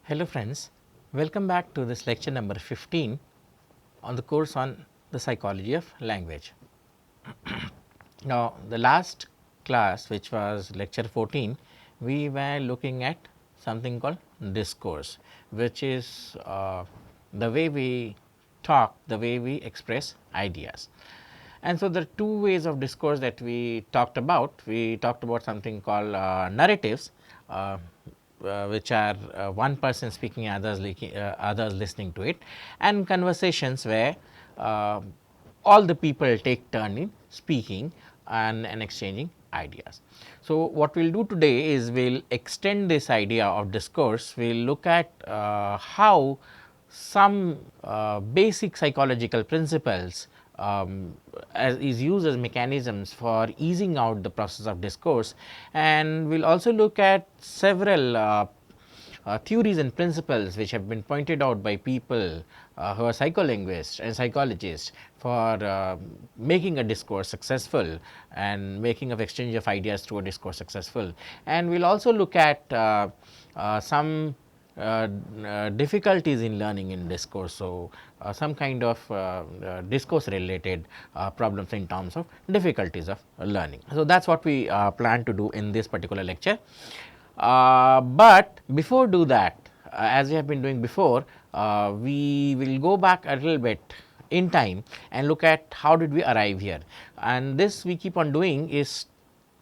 Hello friends, welcome back to this lecture number 15 on the course on the psychology of language. Now, the last class, which was lecture 14, we were looking at something called discourse, which is the way we talk, the way we express ideas. And so, the two ways of discourse that we talked about something called narratives, which are one person speaking, others listening to it, and conversations where uh, all the people take turn in speaking and exchanging ideas. So, what we will do today is we will extend this idea of discourse. We will look at how some basic psychological principles is used as mechanisms for easing out the process of discourse, and we will also look at several theories and principles which have been pointed out by people who are psycholinguists and psychologists for making a discourse successful and making of exchange of ideas through a discourse successful. And we will also look at some difficulties in learning in discourse. So, some kind of discourse related problems in terms of difficulties of learning. So, that is what we plan to do in this particular lecture. But before do that, as we have been doing before, we will go back a little bit in time and look at how did we arrive here, and this we keep on doing is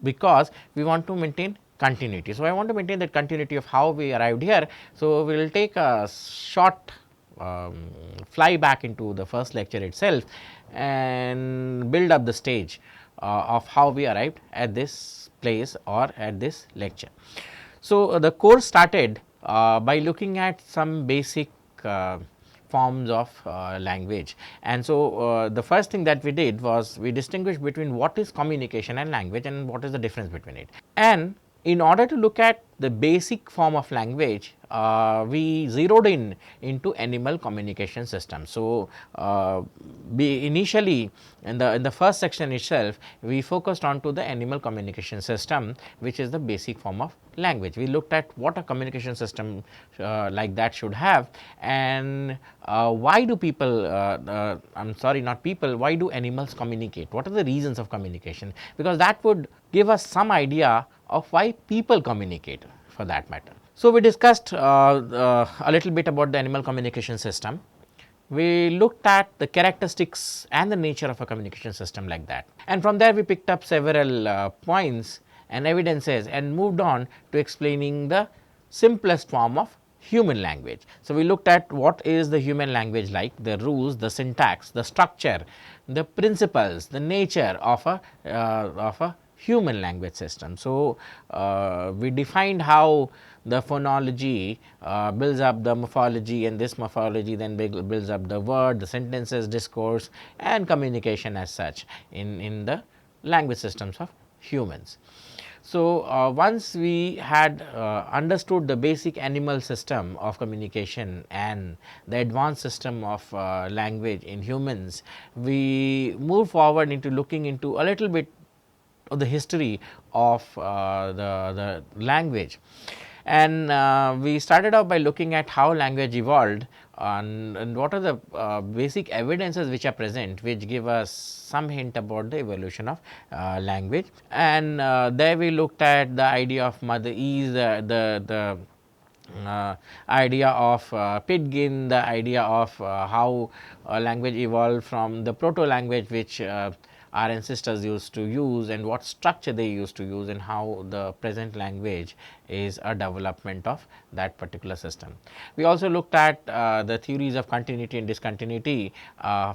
because we want to maintain continuity. So, I want to maintain that continuity of how we arrived here. So, we will take a short fly back into the first lecture itself and build up the stage of how we arrived at this place or at this lecture. So, the course started by looking at some basic forms of language, and so the first thing that we did was we distinguished between what is communication and language and what is the difference between it. And in order to look at the basic form of language, we zeroed into animal communication system. So, we initially in the first section itself, we focused on to the animal communication system, which is the basic form of language. We looked at what a communication system like that should have, and why do people I am sorry, not people, why do animals communicate, what are the reasons of communication, because that would give us some idea of why people communicate for that matter. So, we discussed a little bit about the animal communication system. We looked at the characteristics and the nature of a communication system like that, and from there we picked up several points and evidences and moved on to explaining the simplest form of human language. So, we looked at what is the human language like, the rules, the syntax, the structure, the principles, the nature of a human language system. So, we defined how the phonology builds up the morphology, and this morphology then builds up the word, the sentences, discourse and communication as such in the language systems of humans. So, once we had understood the basic animal system of communication and the advanced system of language in humans, we move forward into looking into a little bit of the history of the language. And we started off by looking at how language evolved and what are the basic evidences which are present, which give us some hint about the evolution of language. And there we looked at the idea of Mother Ease, the idea of Pitgin, the idea of how language evolved from the proto language which our ancestors used to use, and what structure they used to use, and how the present language is a development of that particular system. We also looked at the theories of continuity and discontinuity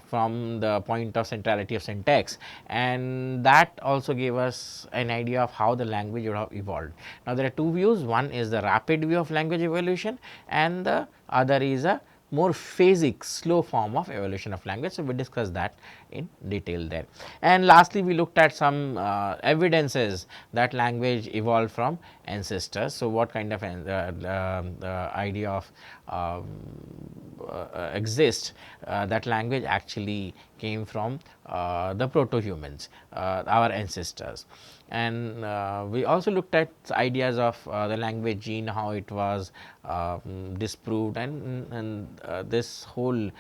from the point of centrality of syntax, and that also gave us an idea of how the language would have evolved. Now, there are two views, one is the rapid view of language evolution and the other is a more phasic slow form of evolution of language. So, we discussed that in detail there. And lastly, we looked at some evidences that language evolved from ancestors. So, what kind of idea of exists, that language actually came from the proto-humans, our ancestors. And we also looked at ideas of the language gene, how it was disproved, and this whole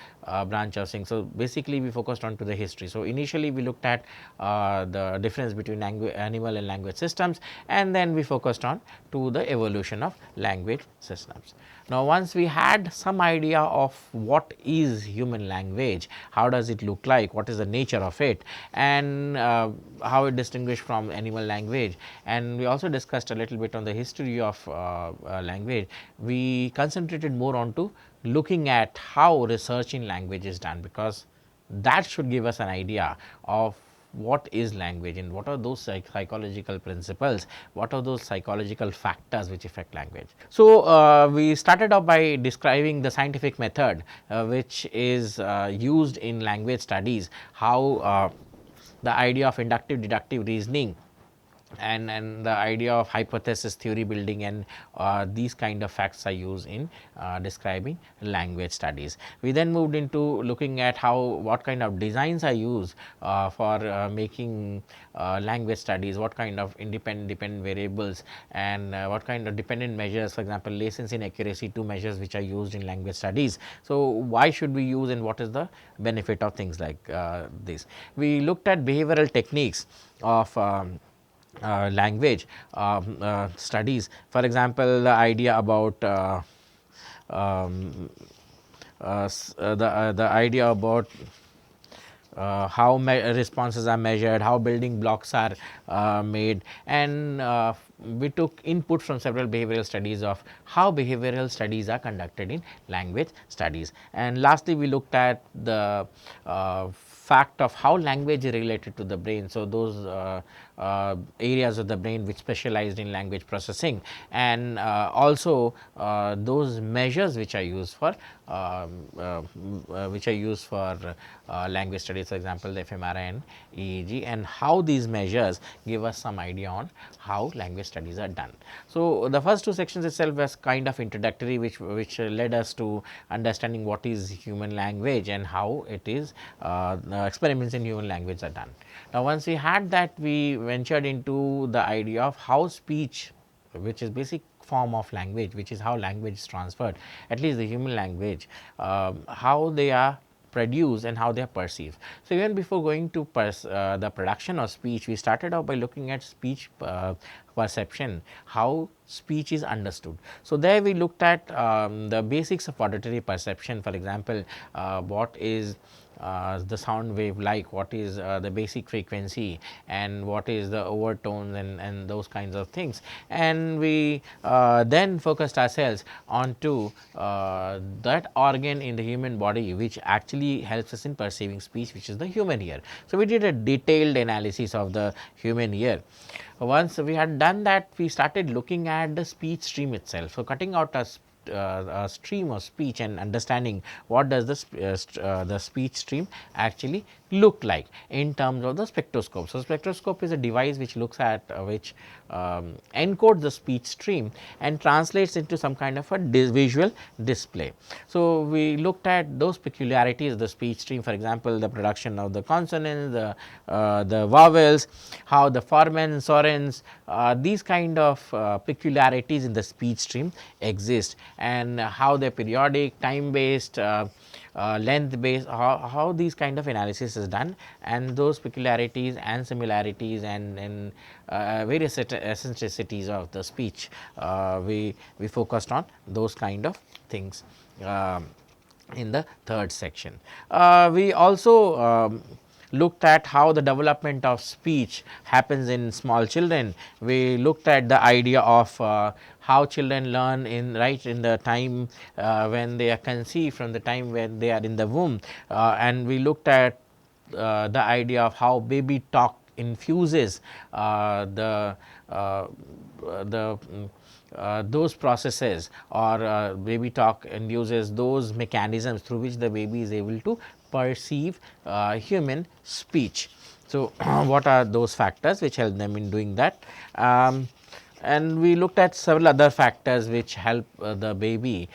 branch of things. So, basically we focused on to the history. So, initially we looked at the difference between animal and language systems, and then we focused on to the evolution of language systems. Now, once we had some idea of what is human language, how does it look like, what is the nature of it, and how it distinguished from animal language, and we also discussed a little bit on the history of language, we concentrated more on to looking at how research in language is done, because that should give us an idea of what is language and what are those psychological principles, what are those psychological factors which affect language. So, we started off by describing the scientific method which is used in language studies, how the idea of inductive deductive reasoning and the idea of hypothesis theory building, and these kind of facts are used in describing language studies. We then moved into looking at how what kind of designs are used for making language studies, what kind of independent dependent variables, and what kind of dependent measures, for example, latency and accuracy, two measures which are used in language studies. So, why should we use and what is the benefit of things like this. We looked at behavioral techniques of language studies. For example, the idea about the idea about how responses are measured, how building blocks are made, and we took input from several behavioral studies of how behavioral studies are conducted in language studies. And lastly, we looked at the fact of how language is related to the brain. So, those areas of the brain which specialized in language processing, and also those measures which are used for language studies, for example, the fMRI and EEG, and how these measures give us some idea on how language studies are done. So, the first two sections itself was kind of introductory, which led us to understanding what is human language and how it is experiments in human language are done. Now, once we had that, we ventured into the idea of how speech, which is basic form of language, which is how language is transferred, at least the human language, how they are produced and how they are perceived. So, even before going to the production of speech, we started out by looking at speech perception, how speech is understood. So, there we looked at the basics of auditory perception. For example, what is the sound wave like, what is the basic frequency, and what is the overtones, and those kinds of things. And we then focused ourselves onto that organ in the human body which actually helps us in perceiving speech, which is the human ear. So, we did a detailed analysis of the human ear. Once we had done that, we started looking at the speech stream itself. So, cutting out a stream of speech and understanding what does the speech stream actually look like in terms of the spectroscope. So, spectroscope is a device which looks at which encodes the speech stream and translates into some kind of a visual display. So, we looked at those peculiarities of the speech stream, for example, the production of the consonants, the vowels, how the formants, sorens, these kind of peculiarities in the speech stream exist, and how they are periodic, time based, length based, how these kind of analysis is done, and those peculiarities and similarities and various eccentricities of the speech, we focused on those kind of things in the third section. We also looked at how the development of speech happens in small children. We looked at the idea of how children learn in the time when they are conceived, from the time when they are in the womb, and we looked at the idea of how baby talk infuses those processes, or baby talk induces those mechanisms through which the baby is able to perceive human speech. So, what are those factors which help them in doing that? And we looked at several other factors which help the baby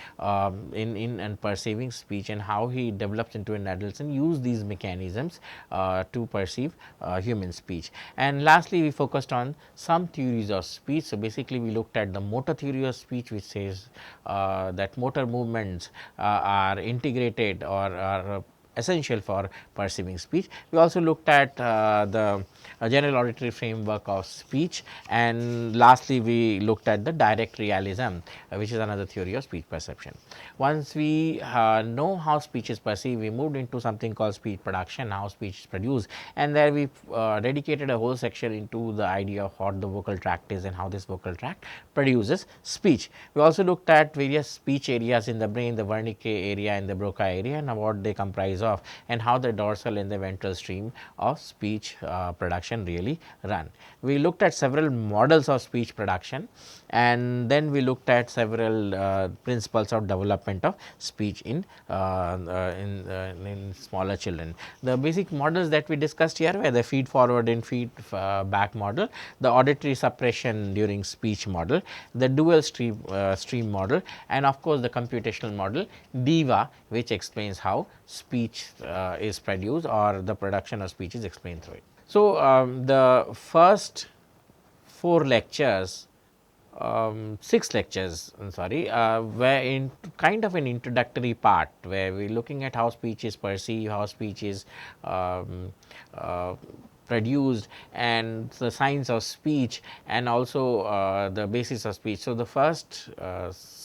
in and perceiving speech, and how he develops into an adult and use these mechanisms to perceive human speech. And lastly, we focused on some theories of speech. So, basically we looked at the motor theory of speech, which says that motor movements are integrated or are essential for perceiving speech. We also looked at the general auditory framework of speech, and lastly we looked at the direct realism, which is another theory of speech perception. Once we know how speech is perceived, we moved into something called speech production, how speech is produced, and there we dedicated a whole section into the idea of what the vocal tract is and how this vocal tract produces speech. We also looked at various speech areas in the brain, the Wernicke area and the Broca area, and what they comprise of, and how the dorsal and the ventral stream of speech production really run. We looked at several models of speech production, and then we looked at several principles of development of speech in smaller children. The basic models that we discussed here were the feed forward and feed back model, the auditory suppression during speech model, the dual stream model, and of course the computational model DIVA, which explains how speech is produced, or the production of speech is explained through it. So, the first 4 lectures, 6 lectures, sorry, were in kind of an introductory part, where we are looking at how speech is perceived, how speech is produced, and the science of speech, and also the basis of speech. So, the first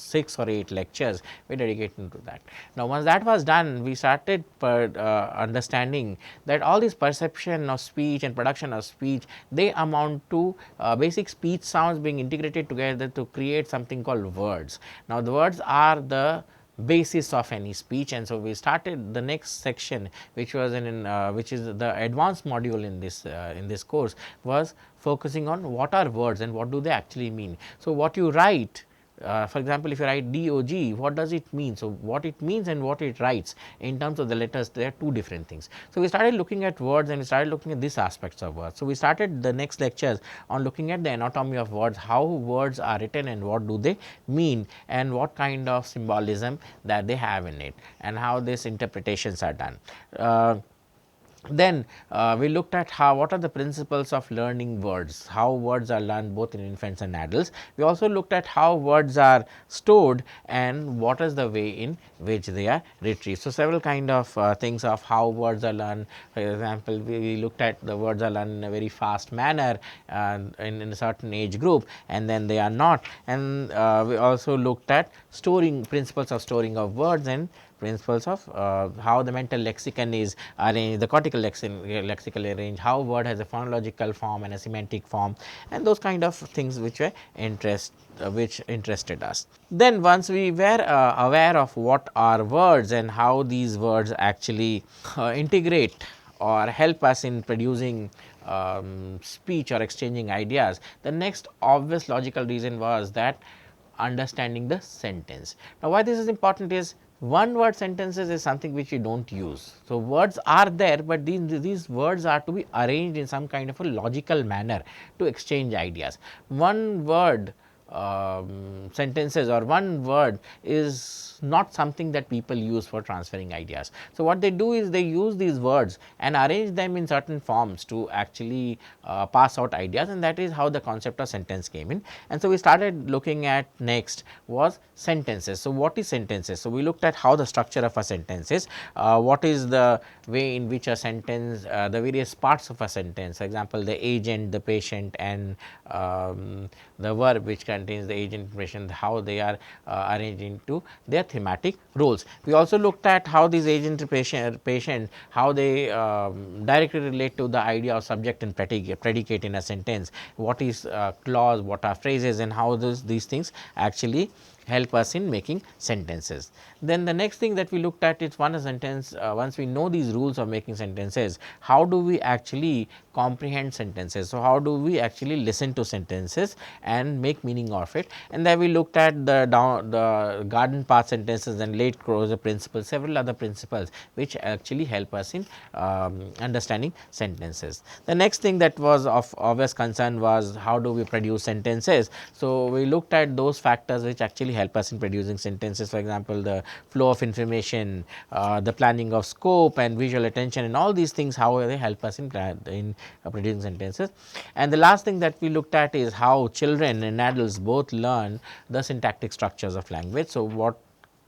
6 or 8 lectures we dedicated to that. Now, once that was done, we started understanding that all this perception of speech and production of speech, they amount to basic speech sounds being integrated together to create something called words. Now, the words are the basis of any speech, and so we started the next section, which was which is the advanced module in this course, was focusing on what are words and what do they actually mean. So, what you write, for example, if you write DOG, what does it mean? So, what it means and what it writes in terms of the letters, they are 2 different things. So, we started looking at words, and we started looking at these aspects of words. So, we started the next lectures on looking at the anatomy of words, how words are written and what do they mean, and what kind of symbolism that they have in it, and how these interpretations are done. Then we looked at what are the principles of learning words, how words are learned both in infants and adults. We also looked at how words are stored and what is the way in which they are retrieved. So, several kind of things of how words are learned. For example, we looked at the words are learned in a very fast manner in a certain age group, and then they are not. And we also looked at storing, principles of storing of words, and principles of how the mental lexicon is arranged, the cortical lexical arranged, how word has a phonological form and a semantic form, and those kind of things which were which interested us. Then once we were aware of what are words and how these words actually integrate or help us in producing speech or exchanging ideas, the next obvious logical reason was that understanding the sentence. Now, why this is important is, one word sentences is something which we do not use. So, words are there, but these words are to be arranged in some kind of a logical manner to exchange ideas. One word sentences or one word is not something that people use for transferring ideas. So, what they do is they use these words and arrange them in certain forms to actually pass out ideas, and that is how the concept of sentence came in. And so, we started looking at next was sentences. So, what is sentences? So, we looked at how the structure of a sentence is, what is the way in which a sentence, the various parts of a sentence, for example, the agent, the patient, and the verb which contains the agent, patient, how they are arranged into their thematic roles. We also looked at how these agent, patient, how they directly relate to the idea of subject and predicate in a sentence, what is clause, what are phrases, and how these things actually help us in making sentences. Then the next thing that we looked at is one sentence, once we know these rules of making sentences, how do we actually comprehend sentences. So, how do we actually listen to sentences and make meaning of it, and then we looked at the garden path sentences and late closure principle, several other principles which actually help us in understanding sentences. The next thing that was of obvious concern was how do we produce sentences. So, we looked at those factors which actually help us in producing sentences, for example, the flow of information, the planning of scope and visual attention, and all these things, how they help us in producing sentences. And the last thing that we looked at is how children and adults both learn the syntactic structures of language. So, what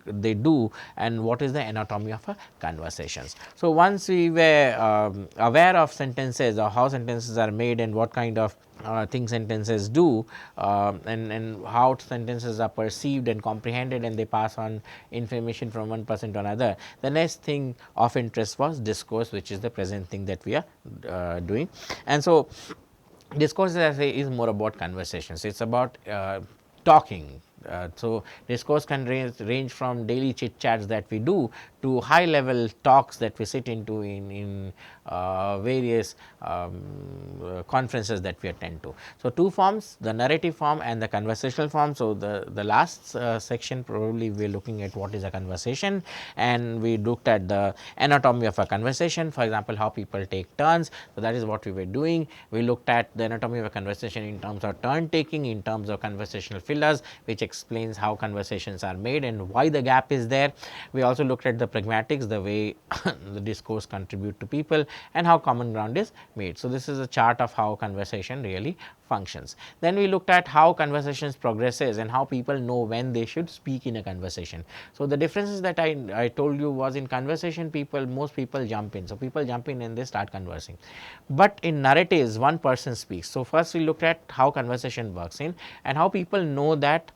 they do and what is the anatomy of a conversations. So, once we were aware of sentences or how sentences are made and what kind of things sentences do, and how sentences are perceived and comprehended and they pass on information from one person to another, the next thing of interest was discourse, which is the present thing that we are doing. And so, discourse, as I say, is more about conversations. It is about talking. So, discourse can range from daily chit chats that we do to high level talks that we sit into in various conferences that we attend to. So, two forms, the narrative form and the conversational form. So, the last section probably we are looking at what is a conversation, and we looked at the anatomy of a conversation, for example, how people take turns. So, that is what we were doing. We looked at the anatomy of a conversation in terms of turn taking, in terms of conversational fillers, which explains how conversations are made and why the gap is there. We also looked at the pragmatics, the way the discourse contribute to people and how common ground is made. So, this is a chart of how conversation really functions. Then we looked at how conversations progresses and how people know when they should speak in a conversation. So, the differences that I told you was in conversation most people jump in. So, people jump in and they start conversing, but in narratives one person speaks. So, first we looked at how conversation works in and how people know that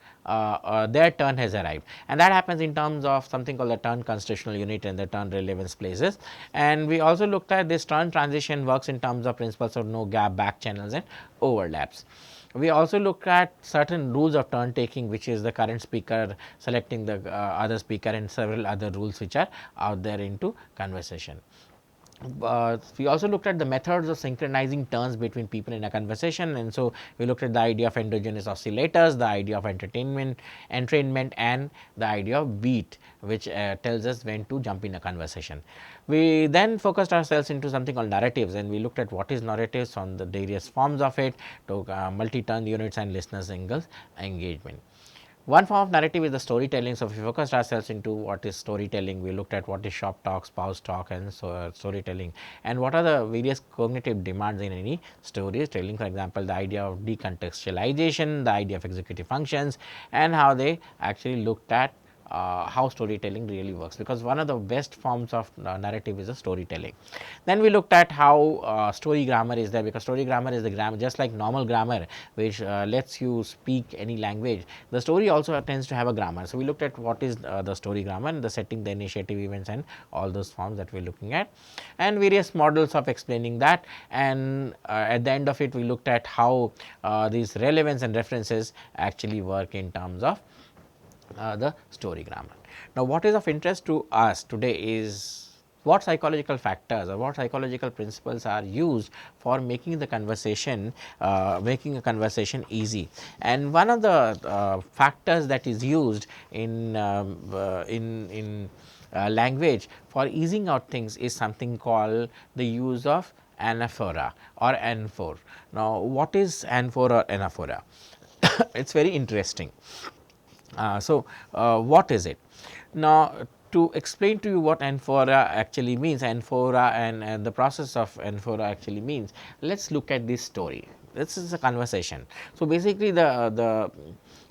their turn has arrived, and that happens in terms of something called the turn constitutional unit and the turn relevance places. And we also looked at this turn transition works in terms of principles of no gap, back channels and overlaps. We also look at certain rules of turn taking, which is the current speaker selecting the other speaker and several other rules which are out there into conversation. We also looked at the methods of synchronizing turns between people in a conversation, and so we looked at the idea of endogenous oscillators, the idea of entrainment, and the idea of beat, which tells us when to jump in a conversation. We then focused ourselves into something called narratives, and we looked at what is narratives on the various forms of it, to multi-turn units and listeners engagement. One form of narrative is the storytelling. So, if we focused ourselves into what is storytelling, we looked at what is shop talk, spouse talk and so storytelling, and what are the various cognitive demands in any storytelling. For example, the idea of decontextualization, the idea of executive functions, and how they actually looked at how storytelling really works, because one of the best forms of narrative is a storytelling. Then we looked at how story grammar is there, because story grammar is the grammar just like normal grammar, which lets you speak any language. The story also tends to have a grammar. So, we looked at what is the story grammar, the setting, the initiative, events and all those forms that we are looking at, and various models of explaining that. And at the end of it, we looked at how these relevance and references actually work in terms of the story grammar. Now, what is of interest to us today is what psychological factors or what psychological principles are used for making the conversation, making a conversation easy. And one of the factors that is used in language for easing out things is something called the use of anaphora or anaphor. Now, what is anaphora or anaphora? It is very interesting. What is it? Now, to explain to you what anaphora actually means, anaphora and the process of anaphora actually means, let us look at this story. This is a conversation. So, basically the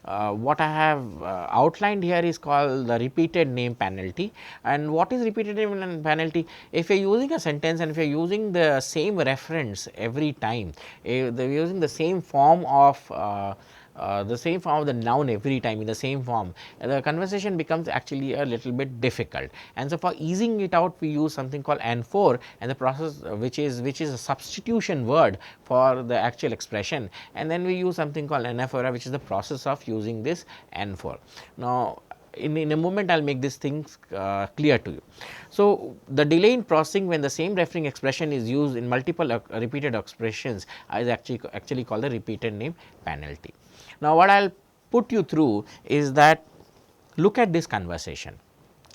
what I have outlined here is called the repeated name penalty. And what is repeated name penalty? If you are using a sentence and if you are using the same reference every time, they are using the same form of the same form of the noun every time in the same form, the conversation becomes actually a little bit difficult. And so, for easing it out, we use something called and-for, and the process which is a substitution word for the actual expression, and then we use something called anaphora, which is the process of using this and-for. Now, in a moment I will make these things clear to you. So, the delay in processing when the same referring expression is used in multiple repeated expressions is actually called the repeated name penalty. Now, what I will put you through is that look at this conversation.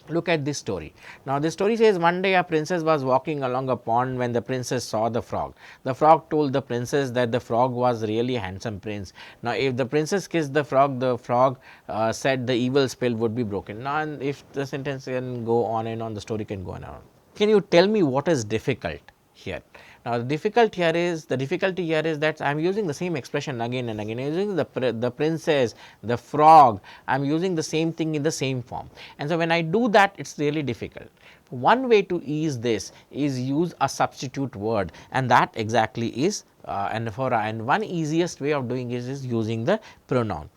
Look at this story. Now, this story says one day a princess was walking along a pond when the princess saw the frog. The frog told the princess that the frog was really a handsome prince. Now, if the princess kissed the frog said the evil spell would be broken. Now, and if the sentence can go on and on, the story can go on and on. Can you tell me what is difficult here? Now, the difficulty here is that I am using the same expression again and again, I am using the princess, the frog, I am using the same thing in the same form, and so when I do that, it is really difficult. One way to ease this is use a substitute word, and that exactly is anaphora, and one easiest way of doing is using the pronoun.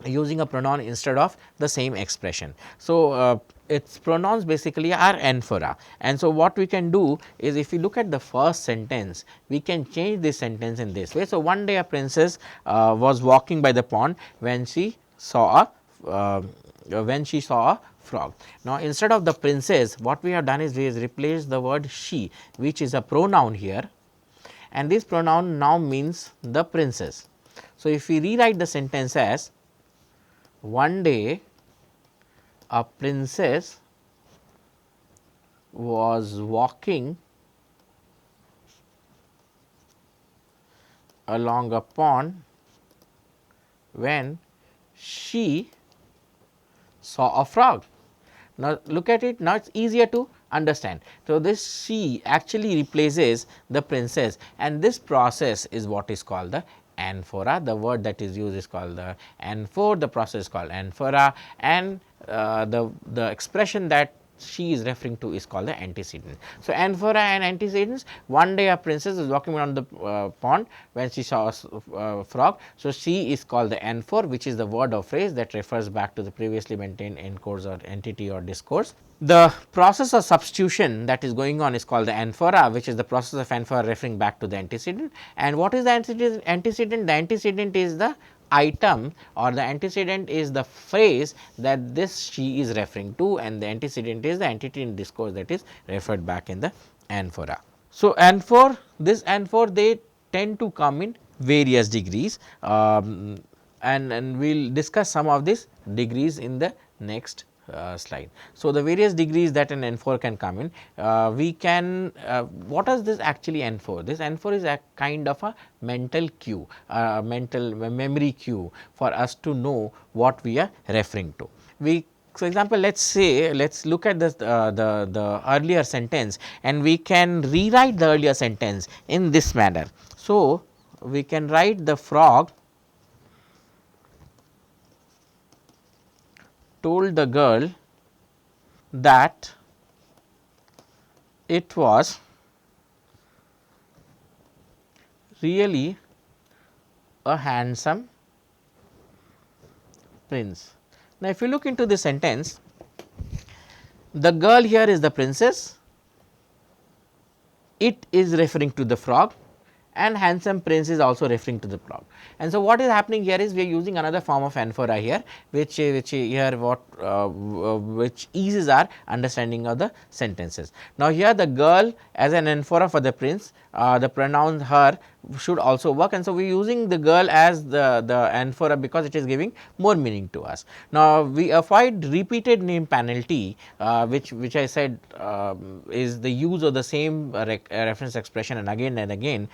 Using a pronoun instead of the same expression. So, its pronouns basically are anaphora, and so what we can do is, if you look at the first sentence, we can change this sentence in this way. So, one day a princess was walking by the pond when she saw a frog. Now, instead of the princess, what we have done is we have replaced the word she, which is a pronoun here, and this pronoun now means the princess. So, if we rewrite the sentence as one day a princess was walking along a pond when she saw a frog. Now, look at it, now it is easier to understand. So, this she actually replaces the princess, and this process is what is called the anaphora. The word that is used is called the and-for, the process is called anaphora, and the expression that she is referring to is called the antecedent. So, anaphora and antecedents. One day a princess is walking around the pond when she saw a frog. So, she is called the and-for, which is the word or phrase that refers back to the previously maintained encores or entity or discourse. The process of substitution that is going on is called the anaphora, which is the process of anaphora referring back to the antecedent. And what is the antecedent? The antecedent is the item, or the antecedent is the phrase that this she is referring to, and the antecedent is the entity in discourse that is referred back in the anaphora. So, this and-for they tend to come in various degrees, and we will discuss some of these degrees in the next slide. So, the various degrees that an and-for can come in, we can what is this actually and-for? This and-for is a kind of a mental cue, mental memory cue for us to know what we are referring to. For example, let us look at the earlier sentence, and we can rewrite the earlier sentence in this manner. So, we can write the frog told the girl that it was really a handsome prince. Now, if you look into this sentence, the girl here is the princess, it is referring to the frog, and handsome prince is also referring to the frog. And so, what is happening here is we are using another form of anaphora here, which eases our understanding of the sentences. Now, here the girl as an anaphora for the prince, the pronoun her should also work, and so we are using the girl as the anaphora because it is giving more meaning to us. Now, we avoid repeated name penalty, which I said is the use of the same reference expression and again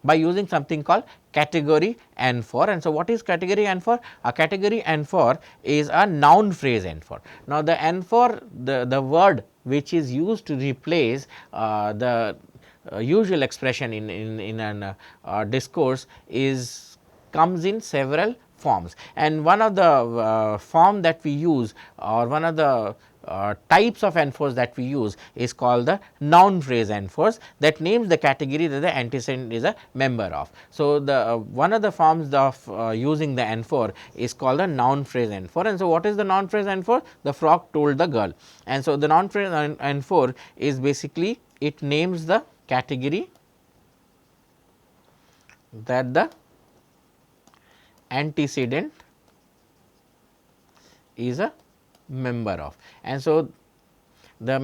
by using something called category and-for. And so, what is category and-for? A category and-for is a noun phrase and-for. Now, the and-for, the word which is used to replace the usual expression in an discourse comes in several forms, and one of the form that we use, or one of the types of N4s that we use is called the noun phrase N4s, that names the category that the antecedent is a member of. So, the one of the forms of using the N4 is called the noun phrase N4. And so, what is the noun phrase N4? The frog told the girl. And so, the noun phrase N4 is basically it names the category that the antecedent is a member of. And so, the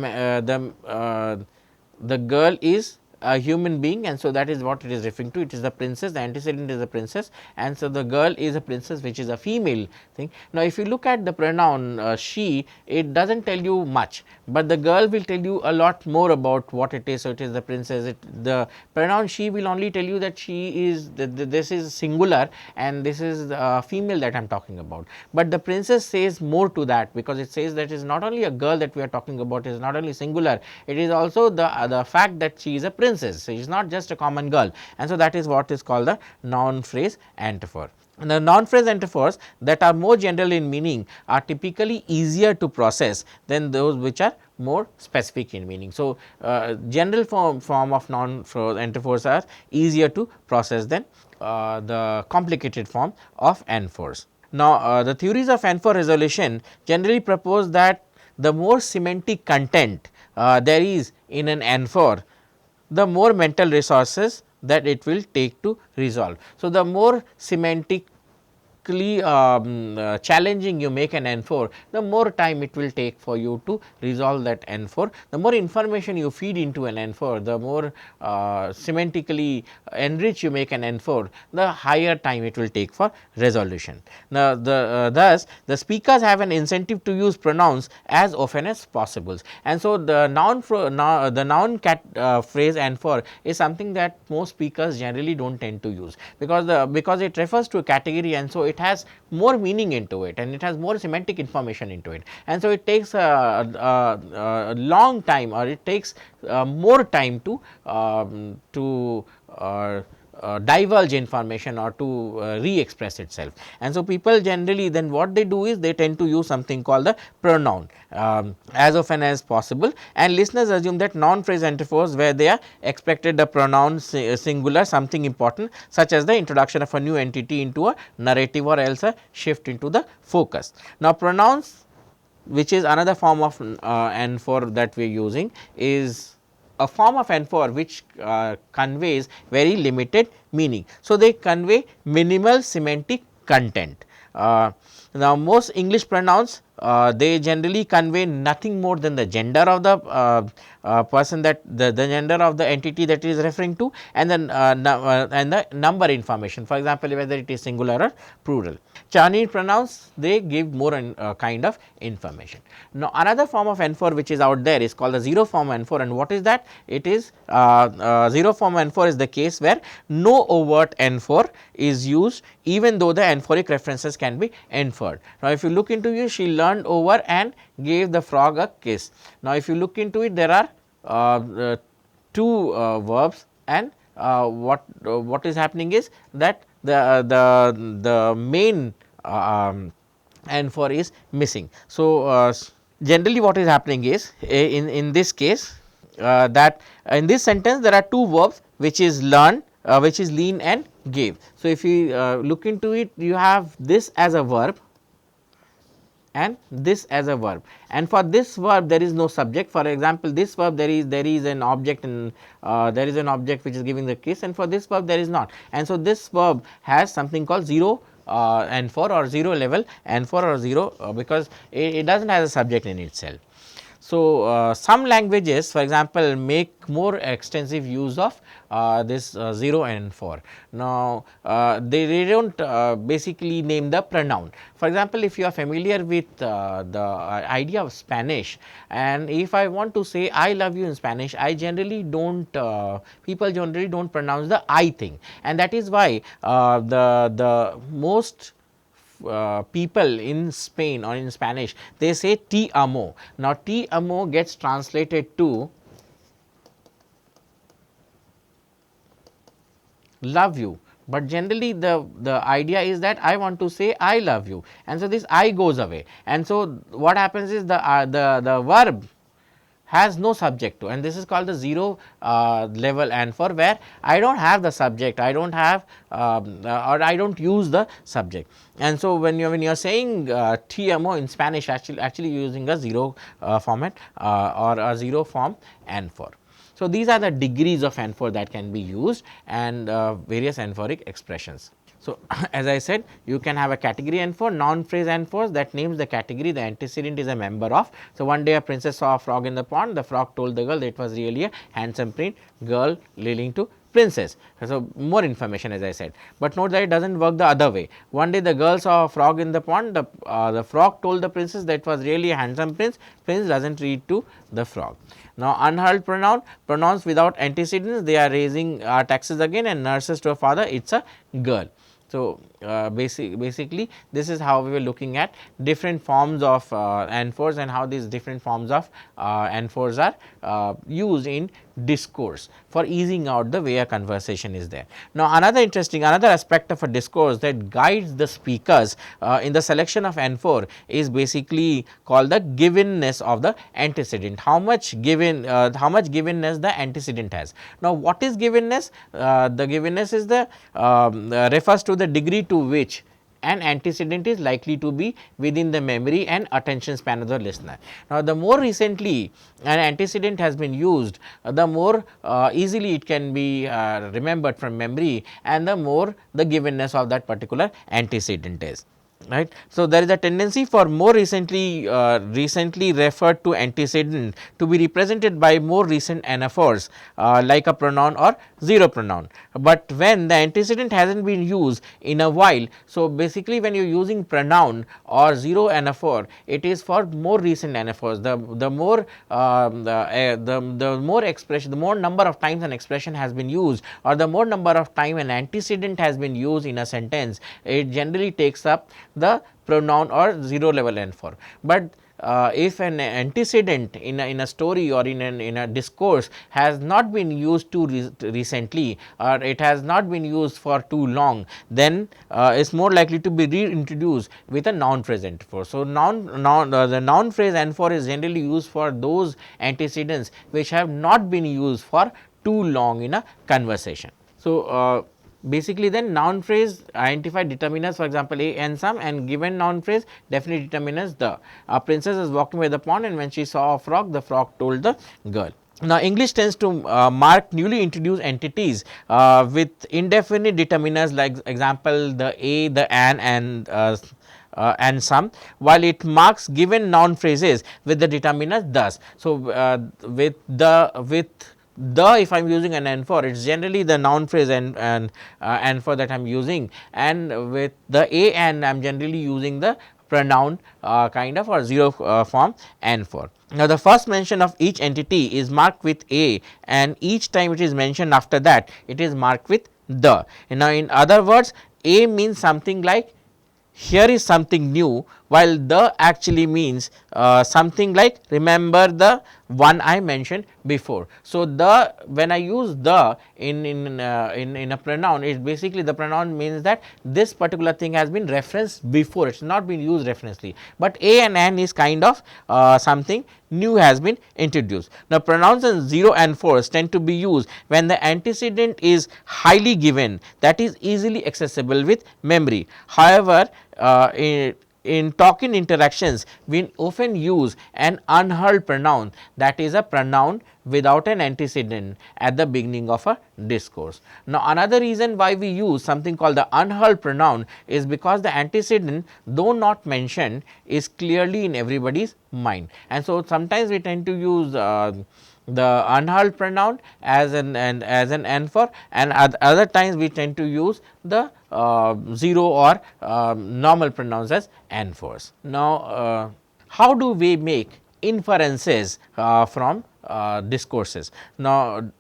girl is a human being, and so that is what it is referring to. It is the princess, the antecedent is a princess, and so the girl is a princess, which is a female thing. Now, if you look at the pronoun she, it does not tell you much, but the girl will tell you a lot more about what it is. So, it is the princess. The pronoun she will only tell you that she is this is singular and this is female that I am talking about, but the princess says more to that, because it says that it is not only a girl that we are talking about, it is not only singular, it is also the fact that she is a princess. She is not just a common girl, and so that is what is called the noun phrase antiphor. And the noun phrase antiphors that are more general in meaning are typically easier to process than those which are more specific in meaning. So, general form of noun phrase antiphors are easier to process than the complicated form of N4s. Now, the theories of N4 resolution generally propose that the more semantic content there is in an N4, the more mental resources that it will take to resolve. So, the more semantically challenging you make an N4, the more time it will take for you to resolve that N4. The more information you feed into an N4, the more semantically enrich you make an N4, the higher time it will take for resolution. Now, thus the speakers have an incentive to use pronouns as often as possible, and so the noun phrase N4 is something that most speakers generally do not tend to use, because it refers to a category, and so it has more meaning into it, and it has more semantic information into it, and so it takes a long time, or it takes more time to divulge information or to re-express itself. And so, people generally then what they do is they tend to use something called the pronoun as often as possible, and listeners assume that noun phrase antiphors where they are expected the pronoun singular something important, such as the introduction of a new entity into a narrative or else a shift into the focus. Now, pronouns, which is another form of N4 that we are using, is a form of N4 which conveys very limited meaning. So, they convey minimal semantic content. Now, most English pronouns they generally convey nothing more than the gender of the person, that the gender of the entity that is referring to, and then and the number information, for example, whether it is singular or plural. Chinese pronouns, they give more kind of information. Now, another form of N4 which is out there is called the zero form N4, and what is that? It is zero form N4 is the case where no overt N4 is used, even though the N4ic references can be inferred. Now, if you look into it, she leaned over and gave the frog a kiss. Now, if you look into it, there are two verbs, and what is happening is that the main N4 is missing. So, generally what is happening is in this case that in this sentence there are two verbs, which is learn, which is lean and gave. So, if you look into it, you have this as a verb and this as a verb, and for this verb there is no subject. For example, this verb there is an object, and there is an object which is giving the kiss, and for this verb there is not, and so this verb has something called zero N4 or zero level N4 or zero because it does not have a subject in itself. So, some languages, for example, make more extensive use of this 0 and 4. Now, they do not basically name the pronoun. For example, if you are familiar with the idea of Spanish, and if I want to say I love you in Spanish, I generally do not, people generally do not pronounce the I thing, and that is why the most people in Spain or in Spanish, they say te amo. Now, te amo gets translated to love you, but generally the idea is that I want to say I love you, and so this I goes away, and so what happens is the verb has no subject to, and this is called the zero level anaphor, where I do not have the subject, I do not have or I do not use the subject. And so when you are saying TMO in Spanish, actually using a zero format or a zero form anaphor. So these are the degrees of anaphor that can be used, and various anaphoric expressions. So, as I said, you can have a category anaphor, noun phrase anaphors that names the category the antecedent is a member of. So, one day a princess saw a frog in the pond, the frog told the girl that it was really a handsome prince, girl leading to princess. So, more information, as I said, but note that it does not work the other way. One day the girl saw a frog in the pond, the frog told the princess that it was really a handsome prince, prince does not read to the frog. Now, unhurled pronoun, pronouns without antecedents, they are raising taxes again and nurses to a father, it is a girl. So, basically this is how we were looking at different forms of anaphors and how these different forms of anaphors are used in discourse for easing out the way a conversation is there. Now, another aspect of a discourse that guides the speakers in the selection of anaphor is basically called the givenness of the antecedent. How much givenness the antecedent has. Now, what is givenness? The givenness is the refers to the degree to which an antecedent is likely to be within the memory and attention span of the listener. Now, the more recently an antecedent has been used, the more easily it can be remembered from memory, and the more the givenness of that particular antecedent is. Right. So, there is a tendency for more recently referred to antecedent to be represented by more recent anaphors like a pronoun or zero pronoun, but when the antecedent has not been used in a while. So, basically when you are using pronoun or zero anaphor, it is for more recent anaphors. The more expression, the more number of times an expression has been used, or the more number of time an antecedent has been used in a sentence, it generally takes up the pronoun or zero level anaphor. But if an antecedent in a story or in a discourse has not been used too recently, or it has not been used for too long, then it is more likely to be reintroduced with a noun phrase anaphor. So, the noun phrase anaphor is generally used for those antecedents which have not been used for too long in a conversation. So, basically then noun phrase identify determiners, for example, a and some, and given noun phrase definitely determiners the. A princess is walking by the pond, and when she saw a frog, the frog told the girl. Now, English tends to mark newly introduced entities with indefinite determiners, like example the a, the an, and some, while it marks given noun phrases with the determiners thus. So, with if I am using an anaphor, it is generally the noun phrase and anaphor that I am using, and with the a and I am generally using the pronoun kind of or zero form anaphor. Now, the first mention of each entity is marked with a, and each time it is mentioned after that, it is marked with the. And now, in other words, a means something like here is something new, while the actually means something like remember the one I mentioned before. So, the when I use the in a pronoun, it basically the pronoun means that this particular thing has been referenced before, it has not been used referentially, but a and an is kind of something new has been introduced. Now, pronouns in zero and fours tend to be used when the antecedent is highly given, that is easily accessible with memory. However, in talking interactions, we often use an unhurled pronoun, that is a pronoun without an antecedent at the beginning of a discourse. Now, another reason why we use something called the unhurled pronoun is because the antecedent, though not mentioned, is clearly in everybody's mind, and so sometimes we tend to use the unhurled pronoun as an anaphor, and at other times we tend to use the zero or normal pronouns as anaphors. Now, how do we make inferences from discourses? Now,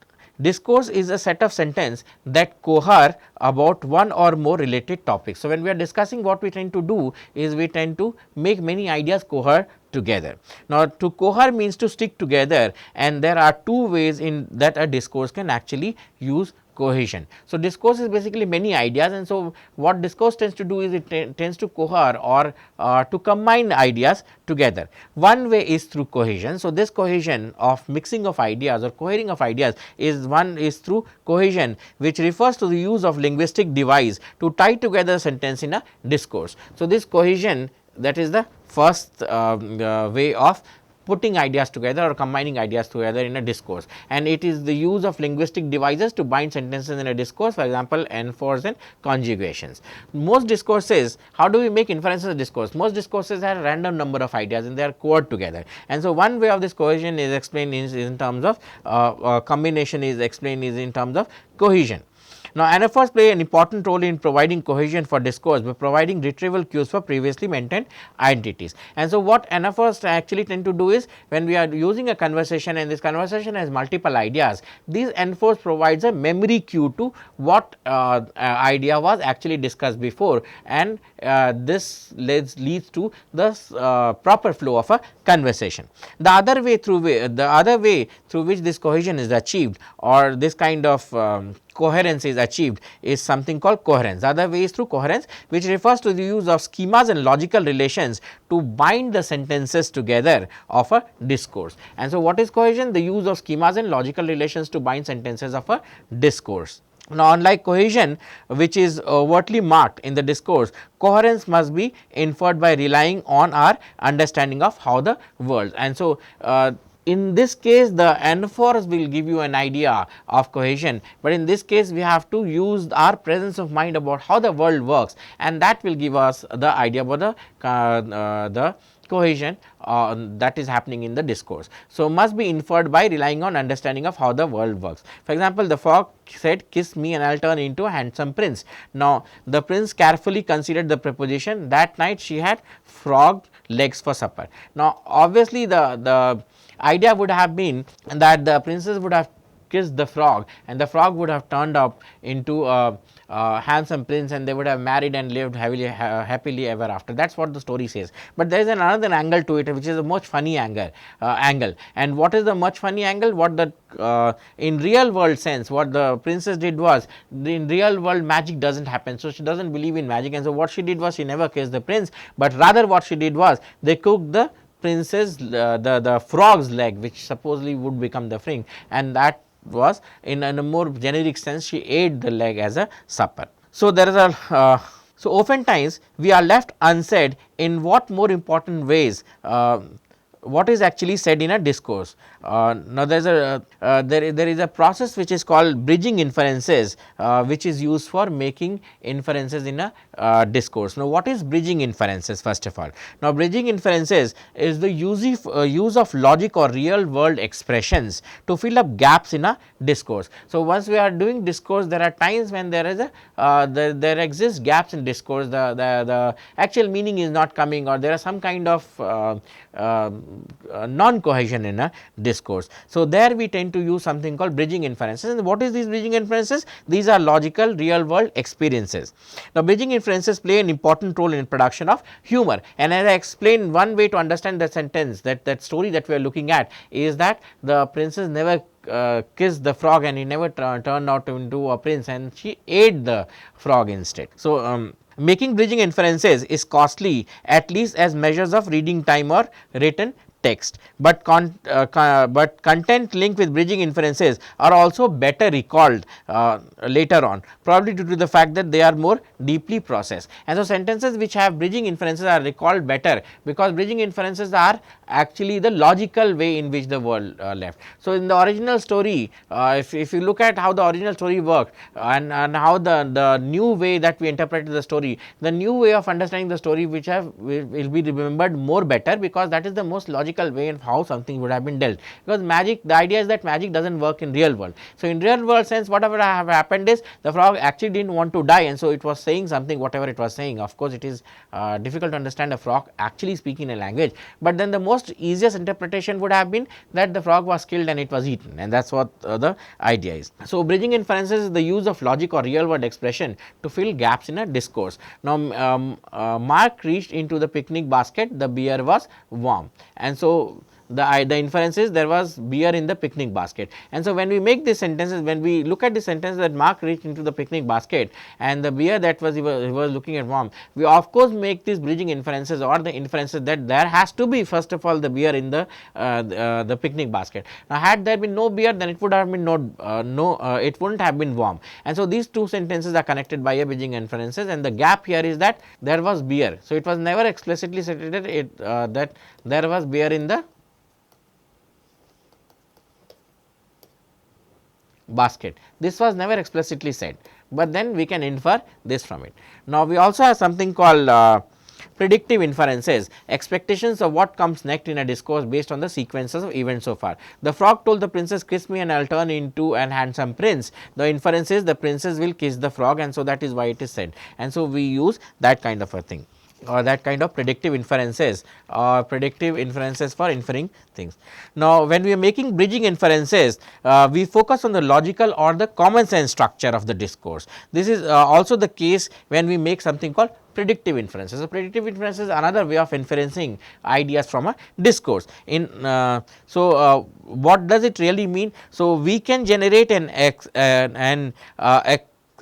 discourse is a set of sentence that cohere about one or more related topics. So, when we are discussing, what we tend to do is we tend to make many ideas cohere together. Now, to cohere means to stick together, and there are two ways in that a discourse can actually use cohesion. So, discourse is basically many ideas, and so what discourse tends to do is it tends to cohere or to combine ideas together. One way is through cohesion. So, this cohesion of mixing of ideas or cohering of ideas is through cohesion, which refers to the use of linguistic device to tie together a sentence in a discourse. So, this cohesion, that is the first way of putting ideas together or combining ideas together in a discourse, and it is the use of linguistic devices to bind sentences in a discourse, for example, anaphors and conjugations. Most discourses, how do we make inferences of discourse? Most discourses have a random number of ideas and they are cored together, and so one way of this cohesion is explained is in terms of combination is explained is in terms of cohesion. Now, anaphors play an important role in providing cohesion for discourse by providing retrieval cues for previously maintained identities. And so, what anaphors actually tend to do is, when we are using a conversation and this conversation has multiple ideas, these anaphors provides a memory cue to what idea was actually discussed before, and this leads to the proper flow of a conversation. The other way through which this cohesion is achieved, or this kind of coherence is achieved, is something called coherence. The other way is through coherence, which refers to the use of schemas and logical relations to bind the sentences together of a discourse. And so, what is cohesion? The use of schemas and logical relations to bind sentences of a discourse. Now, unlike cohesion, which is overtly marked in the discourse, coherence must be inferred by relying on our understanding of how the world. And so, in this case, the anaphors will give you an idea of cohesion, but in this case we have to use our presence of mind about how the world works, and that will give us the idea about the cohesion that is happening in the discourse. So, must be inferred by relying on understanding of how the world works. For example, the frog said, "Kiss me and I will turn into a handsome prince." Now, the prince carefully considered the proposition. That night she had frog legs for supper. Now, obviously the idea would have been that the princess would have kissed the frog and the frog would have turned up into a handsome prince, and they would have married and lived happily ever after. That is what the story says. But there is another angle to it, which is a much funny angle. And what is the much funny angle? What the in real world sense, what the princess did was, in real world magic does not happen. So, she does not believe in magic, and so what she did was, she never kissed the prince, but rather what she did was, they cooked the princess the frog's leg, which supposedly would become the ring, and that was in a more generic sense, she ate the leg as a supper. So, there is a so oftentimes we are left unsaid in what more important ways what is actually said in a discourse. Now, there is a process which is called bridging inferences, which is used for making inferences in a discourse. Now, what is bridging inferences first of all? Now, bridging inferences is the use of logic or real world expressions to fill up gaps in a discourse. So, once we are doing discourse, there are times when there is a there exists gaps in discourse, the actual meaning is not coming, or there are some kind of non-cohesion in a discourse. So, there we tend to use something called bridging inferences. And what is these bridging inferences? These are logical real world experiences. Now, bridging inferences play an important role in production of humor, and as I explained, one way to understand the sentence, that story that we are looking at, is that the princess never kissed the frog and he never turned out into a prince, and she ate the frog instead. So, making bridging inferences is costly, at least as measures of reading time or written text, but content linked with bridging inferences are also better recalled later on, probably due to the fact that they are more deeply processed. And so, sentences which have bridging inferences are recalled better, because bridging inferences are actually the logical way in which the world left. So, in the original story, if you look at how the original story worked, and how the new way that we interpreted the story, the new way of understanding the story which will be remembered more better, because that is the most logical way of how something would have been dealt. Because magic, the idea is that magic does not work in real world. So, in real world sense, whatever have happened is, the frog actually did not want to die, and so it was saying something, whatever it was saying. Of course, it is difficult to understand a frog actually speaking a language, but then the most easiest interpretation would have been that the frog was killed and it was eaten, and that is what the idea is. So, bridging inferences is the use of logic or real world expression to fill gaps in a discourse. Now, Mark reached into the picnic basket, the beer was warm, and so the inference is there was beer in the picnic basket. And so, when we make these sentences, when we look at the sentence that Mark reached into the picnic basket and the beer that was he was looking at warm, we of course make these bridging inferences or the inferences that there has to be first of all the beer in the picnic basket. Now, had there been no beer, then it would have been it wouldn't have been warm. And so, these two sentences are connected by a bridging inferences, and the gap here is that there was beer. So, it was never explicitly stated that there was beer in the basket. This was never explicitly said, but then we can infer this from it. Now, we also have something called predictive inferences, expectations of what comes next in a discourse based on the sequences of events so far. The frog told the princess, kiss me and I will turn into an handsome prince. The inference is the princess will kiss the frog, and so that is why it is said. And so, we use that kind of a thing, or that kind of predictive inferences for inferring things. Now, when we are making bridging inferences, we focus on the logical or the common sense structure of the discourse. This is also the case when we make something called predictive inferences. So, predictive inference is another way of inferencing ideas from a discourse. What does it really mean? So, we can generate an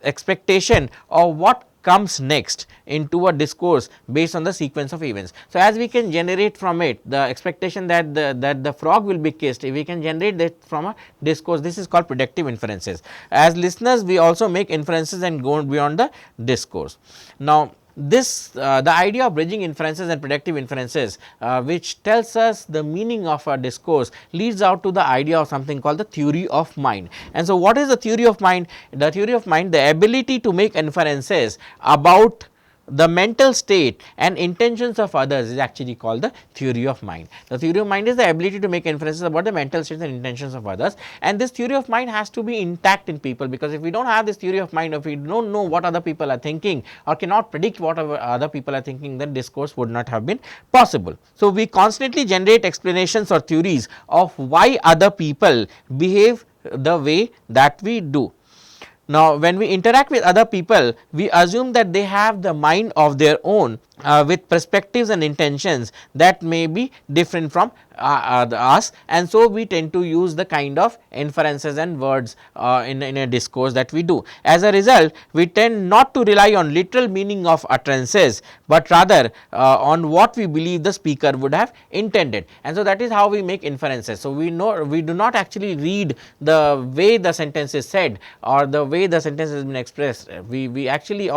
expectation of what comes next into a discourse based on the sequence of events. So, as we can generate from it the expectation that the frog will be kissed, if we can generate that from a discourse, this is called predictive inferences. As listeners, we also make inferences and go beyond the discourse. Now, the idea of bridging inferences and predictive inferences, which tells us the meaning of a discourse, leads out to the idea of something called the theory of mind. And so, what is the theory of mind? The theory of mind, the ability to make inferences about the mental state and intentions of others, is actually called the theory of mind. The theory of mind is the ability to make inferences about the mental states and intentions of others, and this theory of mind has to be intact in people, because if we do not have this theory of mind, if we do not know what other people are thinking or cannot predict what other people are thinking, then discourse would not have been possible. So, we constantly generate explanations or theories of why other people behave the way that we do. Now, when we interact with other people, we assume that they have the mind of their own with perspectives and intentions that may be different from us, and so we tend to use the kind of inferences and words in a discourse that we do. As a result, we tend not to rely on literal meaning of utterances, but rather on what we believe the speaker would have intended, and so that is how we make inferences. So, we do not actually read the way the sentence is said or the way the sentence has been expressed. We actually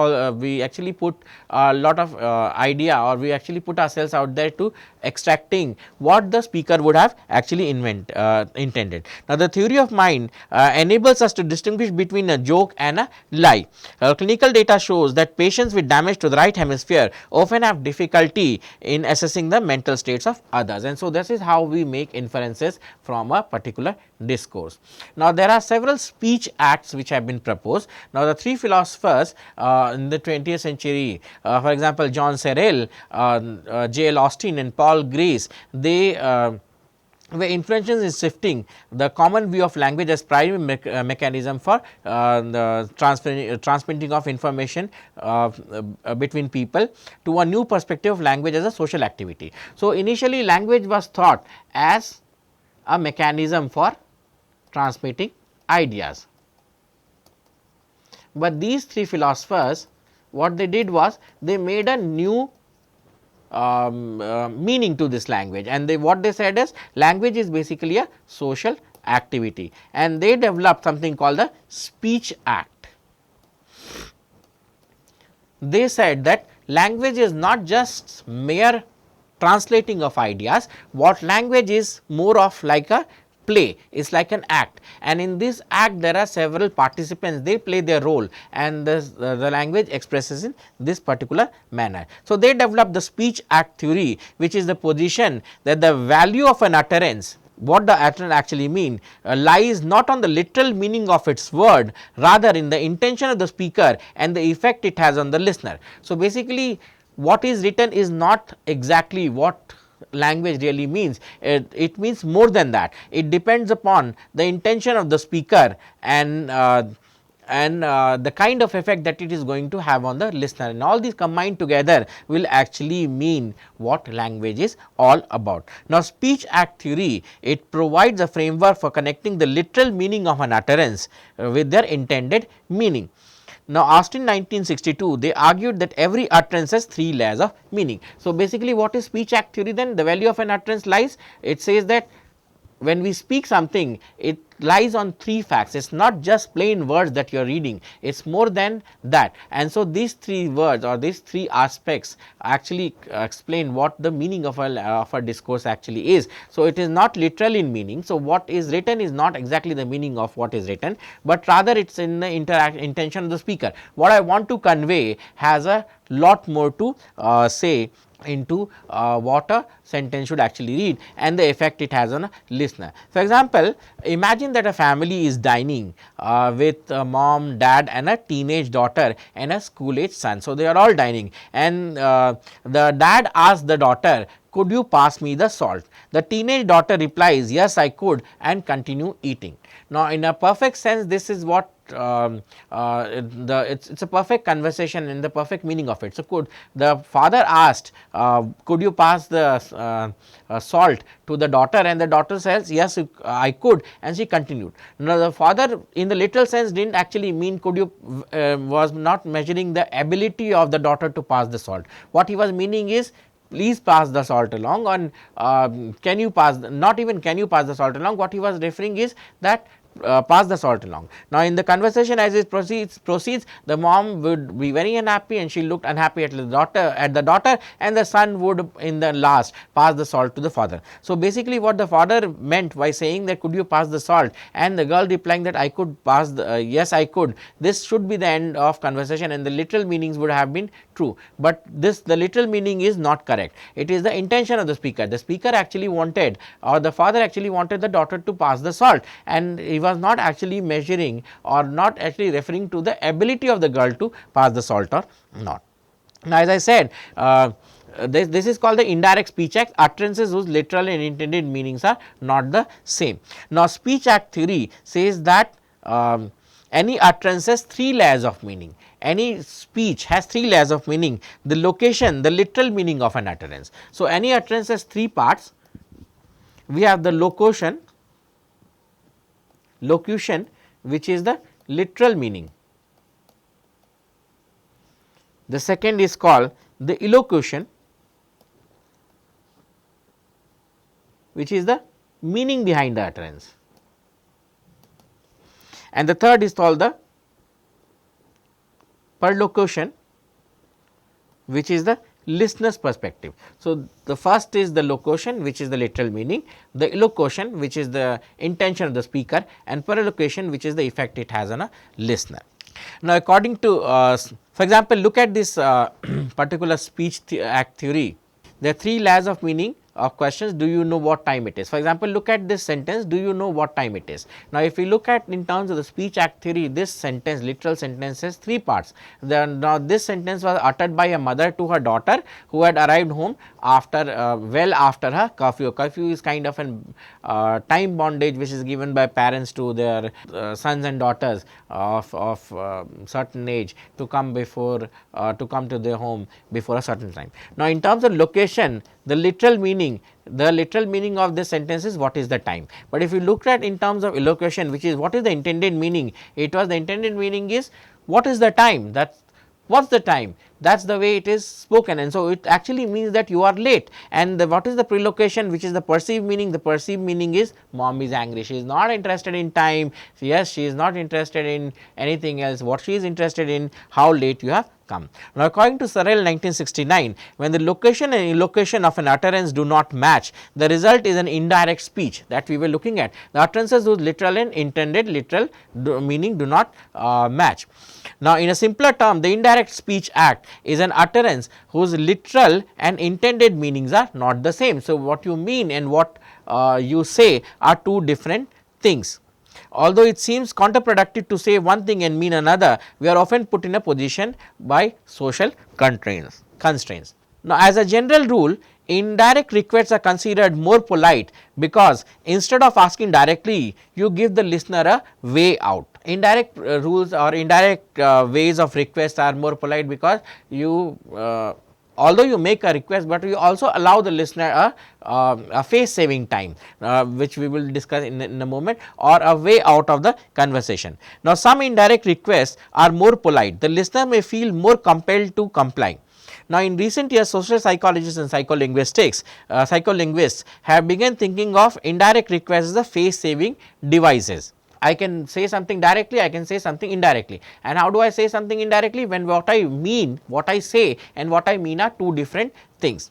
put a lot of idea, or we actually put ourselves out there to extracting what the speaker would have actually intended. Now, the theory of mind enables us to distinguish between a joke and a lie. Clinical data shows that patients with damage to the right hemisphere often have difficulty in assessing the mental states of others, and so this is how we make inferences from a particular discourse. Now, there are several speech acts which have been proposed. Now, the three philosophers in the 20th century, for example, John Searle, J.L. Austin and Paul Grace, they were influential in shifting the common view of language as primary mechanism for the transmitting of information between people to a new perspective of language as a social activity. So, initially language was thought as a mechanism for transmitting ideas, but these three philosophers, what they did was they made a new meaning to this language, and what they said is language is basically a social activity, and they developed something called the speech act. They said that language is not just mere translating of ideas. What language is more of like a play, is like an act, and in this act there are several participants, they play their role, and the language expresses in this particular manner. So, they developed the speech act theory, which is the position that the value of an utterance, what the utterance actually mean, lies not on the literal meaning of its word, rather in the intention of the speaker and the effect it has on the listener. So, basically what is written is not exactly what language really means. It means more than that. It depends upon the intention of the speaker and and the kind of effect that it is going to have on the listener, and all these combined together will actually mean what language is all about. Now, speech act theory, it provides a framework for connecting the literal meaning of an utterance with their intended meaning. Now, Austin 1962, they argued that every utterance has 3 layers of meaning. So, basically what is speech act theory then? The value of an utterance lies, it says that when we speak something, it lies on 3 facts. It is not just plain words that you are reading, it is more than that. And so, these 3 words or these 3 aspects actually explain what the meaning of a discourse actually is. So, it is not literal in meaning. So, what is written is not exactly the meaning of what is written, but rather it is in the intention of the speaker. What I want to convey has a lot more to say into what a sentence should actually read and the effect it has on a listener. For example, imagine that a family is dining with a mom, dad and a teenage daughter and a school age son. So, they are all dining, and the dad asks the daughter, could you pass me the salt? The teenage daughter replies, yes I could, and continue eating. Now, in a perfect sense, this is what it's a perfect conversation in the perfect meaning of it. So, could the father asked, could you pass the salt to the daughter, and the daughter says yes I could, and she continued. Now, the father in the literal sense did not actually mean could you was not measuring the ability of the daughter to pass the salt. What he was meaning is, please pass the salt along, and can you pass, not even can you pass the salt along, what he was referring is that pass the salt along. Now, in the conversation as it proceeds, the mom would be very unhappy and she looked unhappy at the daughter, and the son would in the last pass the salt to the father. So, basically what the father meant by saying that could you pass the salt, and the girl replying that I could pass the yes I could, this should be the end of conversation and the literal meanings would have been true, but this the literal meaning is not correct. It is the intention of the speaker. The speaker actually wanted, or the father actually wanted the daughter to pass the salt, and he was not actually measuring or not actually referring to the ability of the girl to pass the salt or not. Now, as I said, this is called the indirect speech act, utterances whose literal and intended meanings are not the same. Now, speech act theory says that any utterance has 3 layers of meaning. Any speech has 3 layers of meaning, the location, the literal meaning of an utterance. So, any utterance has 3 parts. We have the locution, which is the literal meaning. The second is called the elocution, which is the meaning behind the utterance, and the third is called the perlocution, which is the listener's perspective. So, the first is the locution, which is the literal meaning, the elocution, which is the intention of the speaker, and perlocution, which is the effect it has on a listener. Now, according to for example, look at this particular speech act theory. There are 3 layers of meaning of questions. Do you know what time it is? For example, look at this sentence, do you know what time it is? Now, if we look at in terms of the speech act theory, this sentence, literal sentence has 3 parts. Now, this sentence was uttered by a mother to her daughter who had arrived home after well after her curfew. Curfew is kind of an time bondage which is given by parents to their sons and daughters of certain age to come before to come to their home before a certain time. Now, in terms of location, the literal meaning of this sentence is what is the time. But if you look at in terms of elocution, which is what is the intended meaning, it was the intended meaning is what is the time, that's what's the time, that is the way it is spoken, and so it actually means that you are late. And what is the prelocation, which is the perceived meaning? The perceived meaning is mom is angry, she is not interested in time, yes, she is not interested in anything else, what she is interested in, how late you have come. Now, according to Sorrell 1969, when the location and elocution of an utterance do not match, the result is an indirect speech that we were looking at. The utterances whose literal and intended literal meaning do not match. Now, in a simpler term, the indirect speech act is an utterance whose literal and intended meanings are not the same. So, what you mean and what you say are 2 different things. Although it seems counterproductive to say one thing and mean another, we are often put in a position by social constraints. Now, as a general rule, indirect requests are considered more polite because instead of asking directly, you give the listener a way out. indirect rules or indirect ways of request are more polite, because you although you make a request, but you also allow the listener a face saving time, which we will discuss in a moment, or a way out of the conversation. Now, some indirect requests are more polite. The listener may feel more compelled to comply. Now, in recent years, social psychologists and psycholinguists have begun thinking of indirect requests as the face saving devices. I can say something directly, I can say something indirectly. And how do I say something indirectly? When what I mean, what I say and what I mean are two different things.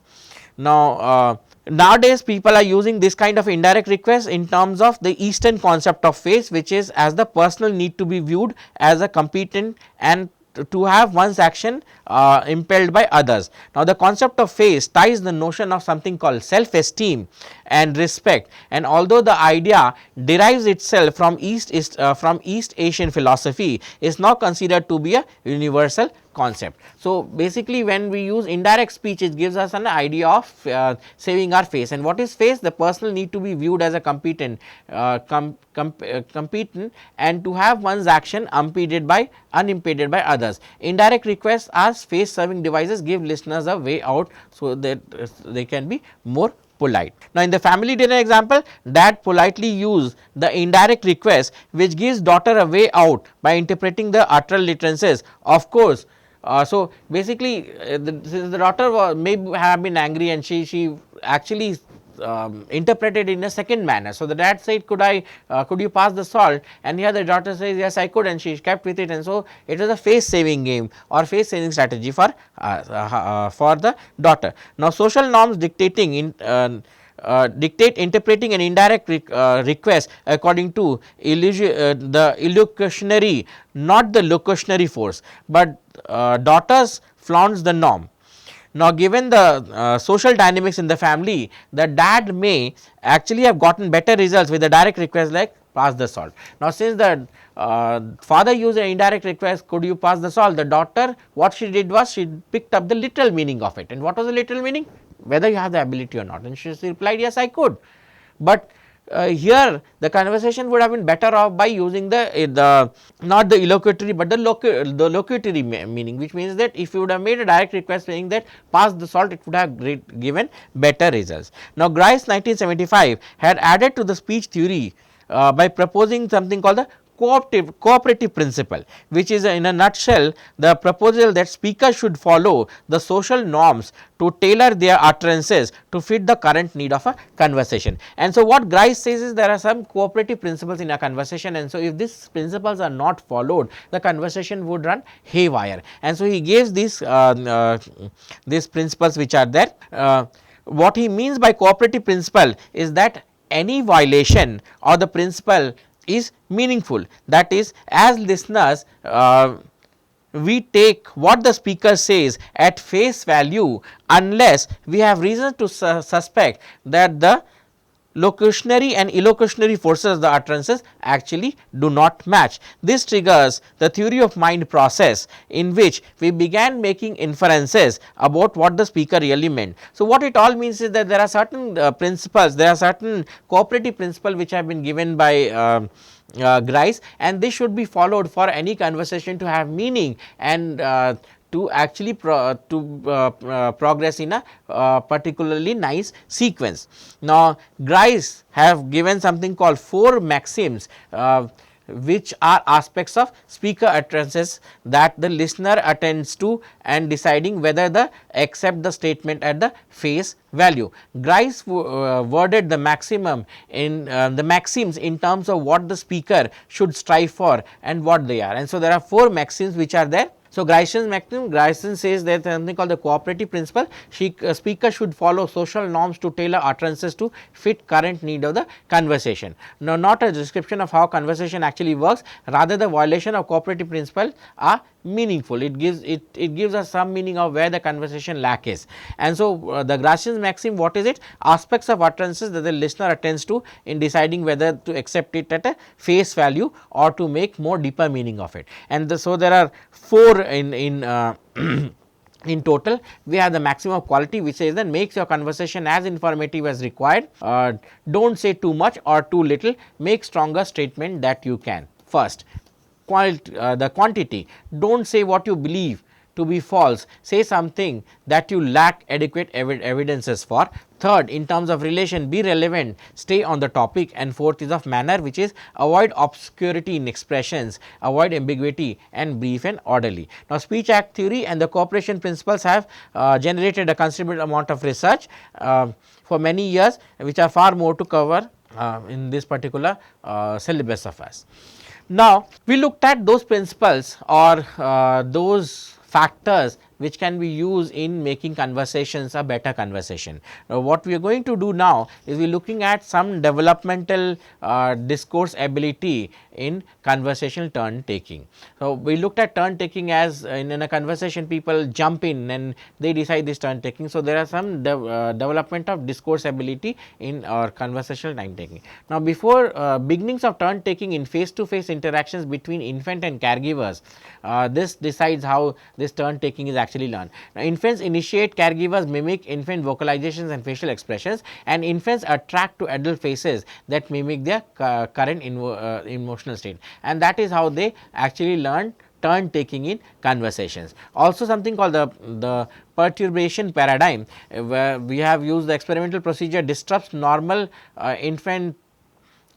Now, nowadays people are using this kind of indirect request in terms of the Eastern concept of face, which is as the personal need to be viewed as a competent and to have one's action impelled by others. Now, the concept of face ties the notion of something called self-esteem and respect, and although the idea derives itself from East Asian philosophy, is now considered to be a universal concept. So, basically when we use indirect speech, it gives us an idea of saving our face. And what is face? The personal need to be viewed as a competent and to have one's action unimpeded by others. Indirect requests as face serving devices give listeners a way out, so that they can be more polite. Now, in the family dinner example, dad politely use the indirect request which gives daughter a way out by interpreting the utteral utterances. Of course, so basically the daughter may have been angry, and she actually interpreted in a second manner. So, the dad said, could you pass the salt, and here the daughter says, yes, I could, and she kept with it. And so, it was a face saving game or face saving strategy for the daughter. Now, social norms dictate interpreting an indirect request according to the illocutionary, not the locutionary force, but daughters flaunts the norm. Now, given the social dynamics in the family, the dad may actually have gotten better results with the direct request like pass the salt. Now, since the father used an indirect request, could you pass the salt, the daughter, what she did was she picked up the literal meaning of it. And what was the literal meaning? Whether you have the ability or not, and she replied, yes, I could. But here the conversation would have been better off by using the not the illocutory, but the locutory meaning, which means that if you would have made a direct request saying that pass the salt, it would have given better results. Now, Grice 1975 had added to the speech theory by proposing something called the cooperative principle, which is in a nutshell the proposal that speakers should follow the social norms to tailor their utterances to fit the current need of a conversation. And so, what Grice says is there are some cooperative principles in a conversation, and so if these principles are not followed, the conversation would run haywire. And so, he gives these principles which are there. What he means by cooperative principle is that any violation of the principle is meaningful. That is, as listeners, we take what the speaker says at face value unless we have reason to suspect that the locutionary and illocutionary forces of the utterances actually do not match. This triggers the theory of mind process, in which we began making inferences about what the speaker really meant. So, what it all means is that there are certain principles, there are certain cooperative principles which have been given by Grice, and this should be followed for any conversation to have meaning and to actually progress in a particularly nice sequence. Now, Grice have given something called 4 maxims which are aspects of speaker utterances that the listener attends to and deciding whether the accept the statement at the face value. Grice worded the maximum in the maxims in terms of what the speaker should strive for and what they are. And so, there are 4 maxims which are there. So, Grice's maxim, Grice says that something called the cooperative principle, speaker should follow social norms to tailor utterances to fit current need of the conversation. Now, not a description of how conversation actually works, rather the violation of cooperative principle are meaningful. It gives us some meaning of where the conversation lack is. And so, the Grice's maxim, what is it? Aspects of utterances that the listener attends to in deciding whether to accept it at a face value or to make more deeper meaning of it. And so, there are 4 in total. We have the maximum of quality, which says that makes your conversation as informative as required, don't say too much or too little, make stronger statement that you can. First, the quantity. Don't say what you believe to be false, say something that you lack adequate evidences for. Third, in terms of relation, be relevant, stay on the topic. And fourth is of manner, which is avoid obscurity in expressions, avoid ambiguity, and brief and orderly. Now, speech act theory and the cooperation principles have generated a considerable amount of research for many years, which are far more to cover in this particular syllabus of us. Now, we looked at those principles or those factors which can be used in making conversations a better conversation. Now, what we are going to do now is we are looking at some developmental discourse ability in conversational turn taking. So, we looked at turn taking as in a conversation people jump in and they decide this turn taking. So, there are some development of discourse ability in our conversational time taking. Now, before beginnings of turn taking in face to face interactions between infant and caregivers, this decides how this turn taking is actually learned. Now, infants initiate, caregivers mimic infant vocalizations and facial expressions, and infants attract to adult faces that mimic their current emotional state, and that is how they actually learn turn taking in conversations. Also, something called the perturbation paradigm, where we have used the experimental procedure disrupts normal infant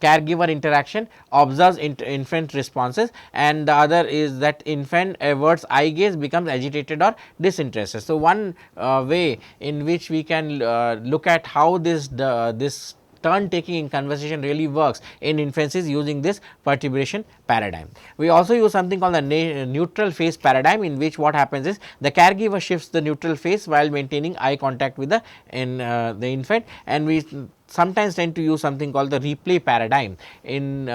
caregiver interaction, observes infant responses, and the other is that infant averts eye gaze, becomes agitated or disinterested. So, one way in which we can look at how this turn taking in conversation really works in infancy is using this perturbation paradigm. We also use something called the neutral face paradigm, in which what happens is the caregiver shifts the neutral face while maintaining eye contact with the infant, and we sometimes tend to use something called the replay paradigm in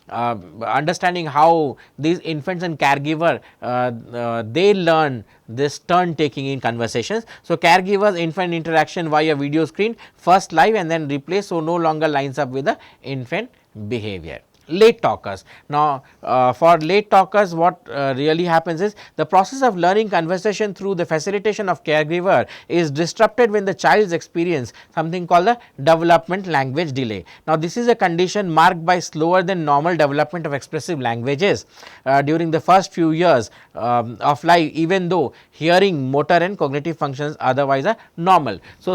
understanding how these infants and caregiver they learn this turn taking in conversations. So, caregivers infant interaction via video screen first live and then replay, so no longer lines up with the infant behavior. Late talkers. Now, for late talkers, what really happens is the process of learning conversation through the facilitation of caregiver is disrupted when the child's experience something called the development language delay. Now, this is a condition marked by slower than normal development of expressive languages during the first few years of life, even though hearing, motor and cognitive functions otherwise are normal. So,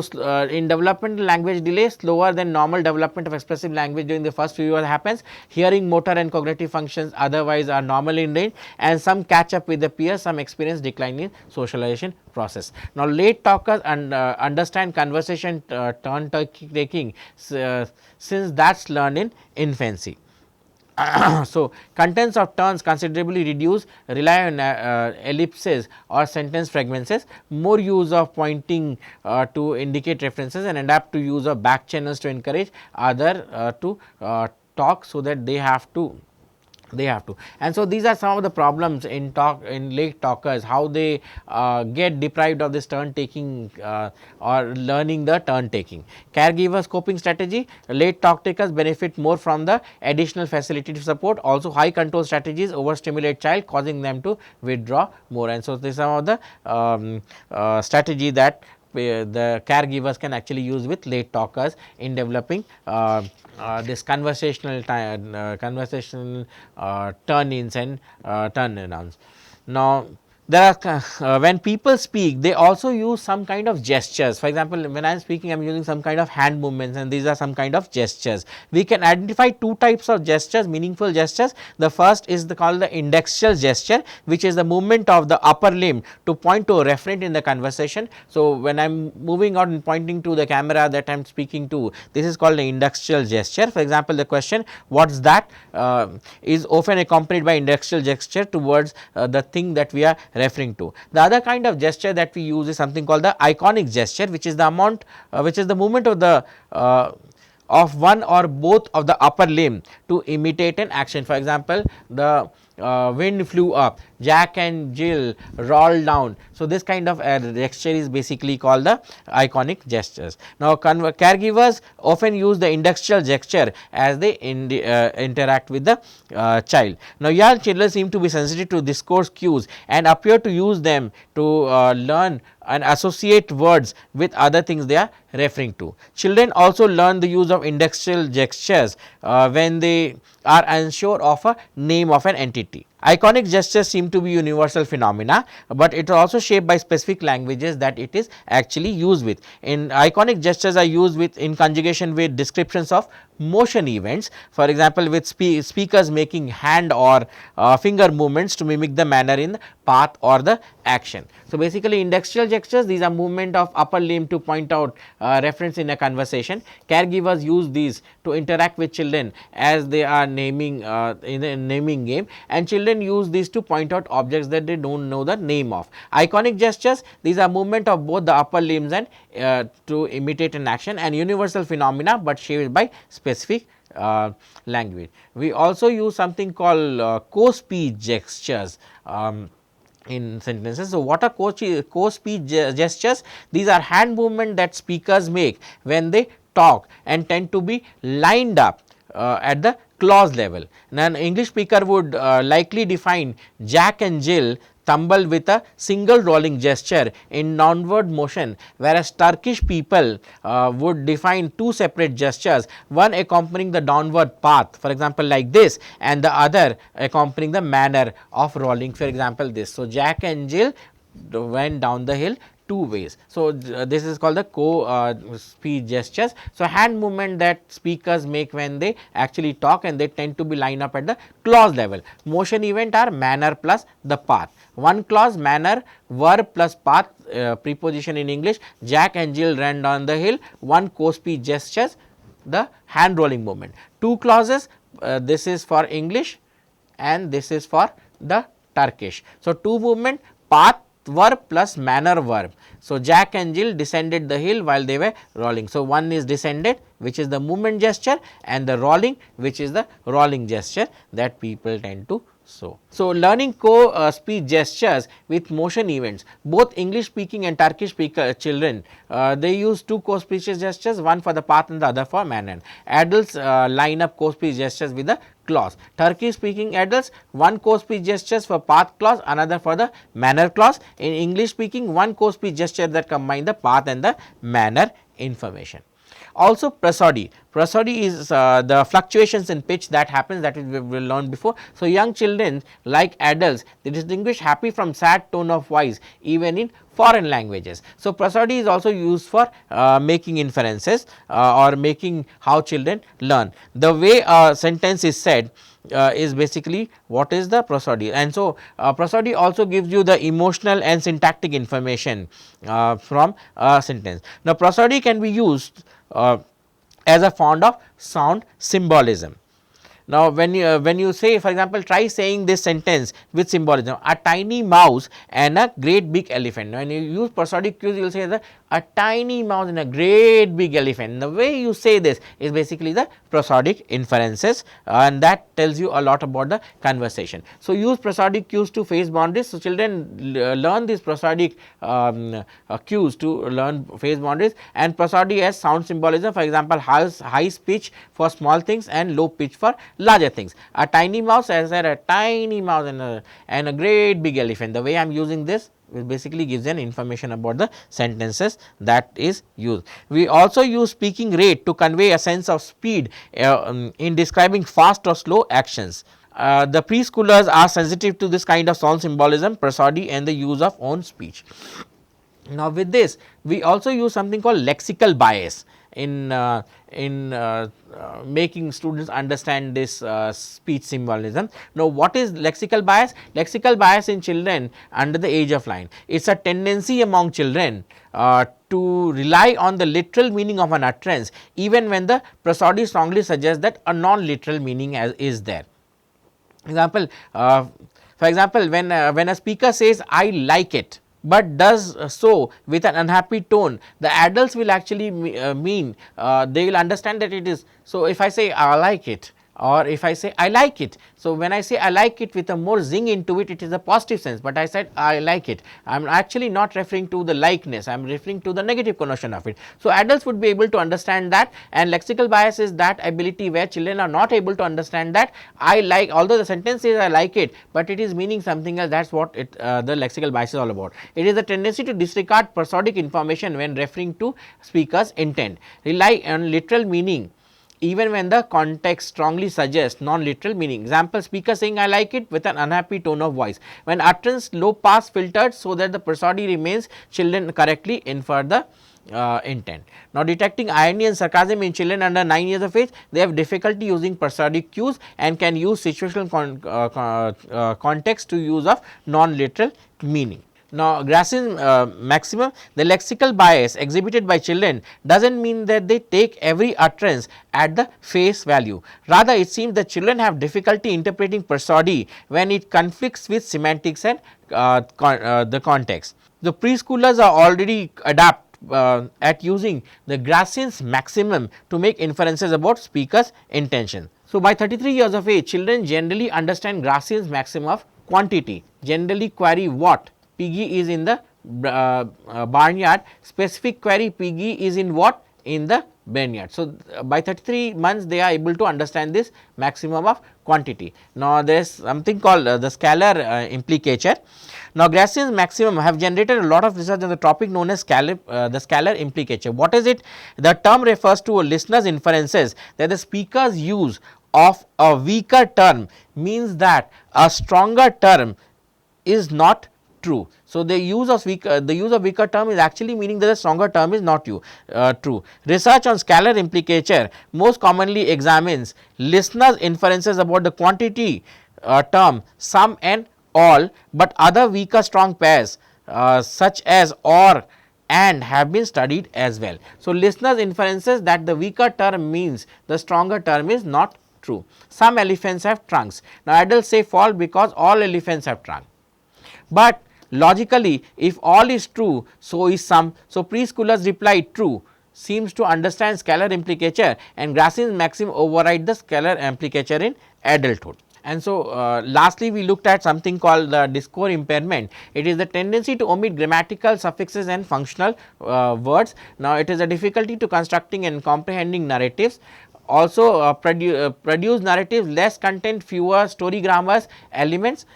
in developmental language delay, slower than normal development of expressive language during the first few years happens. Hearing, motor and cognitive functions otherwise are normal in range, and some catch up with the peers, some experience decline in socialization process. Now, late talkers understand conversation turn taking since that is learned in infancy. So, contents of turns considerably reduce, rely on ellipses or sentence fragments, more use of pointing to indicate references, and adapt to use of back channels to encourage other to talk, so that they have to. And so, these are some of the problems in late talkers, how they get deprived of this turn taking or learning the turn taking. Caregivers coping strategy, late talk takers benefit more from the additional facilitative support. Also, high control strategies overstimulate child, causing them to withdraw more. And so, this is some of the strategy that the caregivers can actually use with late talkers in developing this conversational turn-ins and turn-arounds. Now, there are when people speak, they also use some kind of gestures. For example, when I am speaking, I am using some kind of hand movements, and these are some kind of gestures. We can identify two types of gestures, meaningful gestures. The first is called the indexual gesture, which is the movement of the upper limb to point to a referent in the conversation. So, when I am moving out and pointing to the camera that I am speaking to, this is called the indexual gesture. For example, the question "what is that?" Is often accompanied by indexual gesture towards the thing that we are referring to. The other kind of gesture that we use is something called the iconic gesture, which is the movement of the of one or both of the upper limb to imitate an action. For example, the wind flew up, Jack and Jill rolled down. So, this kind of gesture is basically called the iconic gestures. Now, caregivers often use the indexual gesture as they interact with the child. Now, young children seem to be sensitive to discourse cues and appear to use them to learn and associate words with other things they are referring to. Children also learn the use of indexual gestures when they are unsure of a name of an entity. Iconic gestures seem to be universal phenomena, but it is also shaped by specific languages that it is actually used with. In iconic gestures are used with in conjugation with descriptions of motion events, for example with speakers making hand or finger movements to mimic the manner in the path or the action. So, basically indexual gestures, these are movement of upper limb to point out reference in a conversation. Caregivers use these to interact with children as they are naming in a naming game, and children use these to point out objects that they do not know the name of. Iconic gestures, these are movement of both the upper limbs and to imitate an action, and universal phenomena, but shaped by specific language. We also use something called co-speech gestures in sentences. So, what are co-speech gestures? These are hand movement that speakers make when they talk and tend to be lined up at the clause level. Now, an English speaker would likely define Jack and Jill tumble with a single rolling gesture in downward motion, whereas Turkish people would define two separate gestures, one accompanying the downward path, for example like this, and the other accompanying the manner of rolling, for example this. So, Jack and Jill went down the hill two ways. So, this is called the co-speech gestures. So, hand movement that speakers make when they actually talk, and they tend to be lined up at the clause level. Motion event are manner plus the path. One clause manner, verb plus path, preposition in English. Jack and Jill ran down the hill. One co-speech gestures, the hand rolling movement. Two clauses, this is for English and this is for the Turkish. So, two movement, path verb plus manner verb. So, Jack and Jill descended the hill while they were rolling. So, one is descended, which is the movement gesture, and the rolling, which is the rolling gesture that people tend to So, learning co-speech gestures with motion events, both English speaking and Turkish speaker children, they use two co-speech gestures, one for the path and the other for manner. Adults line up co-speech gestures with the clause. Turkish speaking adults, one co-speech gestures for path clause, another for the manner clause. In English speaking, one co-speech gesture that combine the path and the manner information. Also prosody. Prosody is the fluctuations in pitch that happens, that we will learn before. So, young children like adults, they distinguish happy from sad tone of voice even in foreign languages. So, prosody is also used for making inferences or making how children learn. The way a sentence is said is basically what is the prosody, and so prosody also gives you the emotional and syntactic information from a sentence. Now, prosody can be used as a form of sound symbolism. Now, when you say, for example, try saying this sentence with symbolism: a tiny mouse and a great big elephant. When you use prosodic cues, you will say that a tiny mouse and a great big elephant. The way you say this is basically the prosodic inferences, and that tells you a lot about the conversation. So, use prosodic cues to face boundaries. So, children learn these prosodic cues to learn face boundaries, and prosody as sound symbolism. For example, high pitch for small things and low pitch for larger things. A tiny mouse, as I said, a tiny mouse and a great big elephant. The way I am using this, it basically gives an information about the sentences that is used. We also use speaking rate to convey a sense of speed in describing fast or slow actions. The preschoolers are sensitive to this kind of sound symbolism, prosody, and the use of own speech. Now, with this, we also use something called lexical bias in making students understand this speech symbolism. Now, what is lexical bias? Lexical bias in children under the age of 9. It is a tendency among children to rely on the literal meaning of an utterance, even when the prosody strongly suggests that a non-literal meaning is there. Example, for example, when a speaker says, "I like it," but does so with an unhappy tone, the adults will actually mean they will understand that it is. So, if I say I like it, or if I say I like it. So, when I say I like it with a more zing into it, it is a positive sense, but I said I like it. I am actually not referring to the likeness, I am referring to the negative connotation of it. So, adults would be able to understand that, and lexical bias is that ability where children are not able to understand that I like, although the sentence says I like it, but it is meaning something else. That is what the lexical bias is all about. It is a tendency to disregard prosodic information when referring to speaker's intent, rely on literal meaning even when the context strongly suggests non-literal meaning. Example, speaker saying I like it with an unhappy tone of voice. When utterance low pass filtered so that the prosody remains, children correctly infer the intent. Now, detecting irony and sarcasm in children under 9 years of age, they have difficulty using prosodic cues and can use situational context to use of non-literal meaning. Now, Gracian's maximum, the lexical bias exhibited by children does not mean that they take every utterance at the face value. Rather, it seems that children have difficulty interpreting prosody when it conflicts with semantics and the context. The preschoolers are already adept at using the Gracian's maximum to make inferences about speaker's intention. So, by 33 years of age, children generally understand Gracian's maximum of quantity, generally query what piggy is in the barnyard, specific query piggy is in what, in the barnyard. So, by 33 months they are able to understand this maximum of quantity. Now, there is something called the scalar implicature. Now, Gracian's maximum have generated a lot of research on the topic known as the scalar implicature. What is it? The term refers to a listener's inferences that the speaker's use of a weaker term means that a stronger term is not true. So, the use of weaker term is actually meaning that the stronger term is not true. Research on scalar implicature most commonly examines listeners' inferences about the quantity term some and all, but other weaker strong pairs such as or and have been studied as well. So, listeners' inferences that the weaker term means the stronger term is not true. Some elephants have trunks. Now, adults say fall because all elephants have trunk, but logically if all is true, so is some. So, preschoolers reply true seems to understand scalar implicature, and Gracian's maxim override the scalar implicature in adulthood. And so, lastly we looked at something called the discourse impairment. It is the tendency to omit grammatical suffixes and functional words. Now, it is a difficulty to constructing and comprehending narratives. Also produce narratives less content, fewer story grammars elements,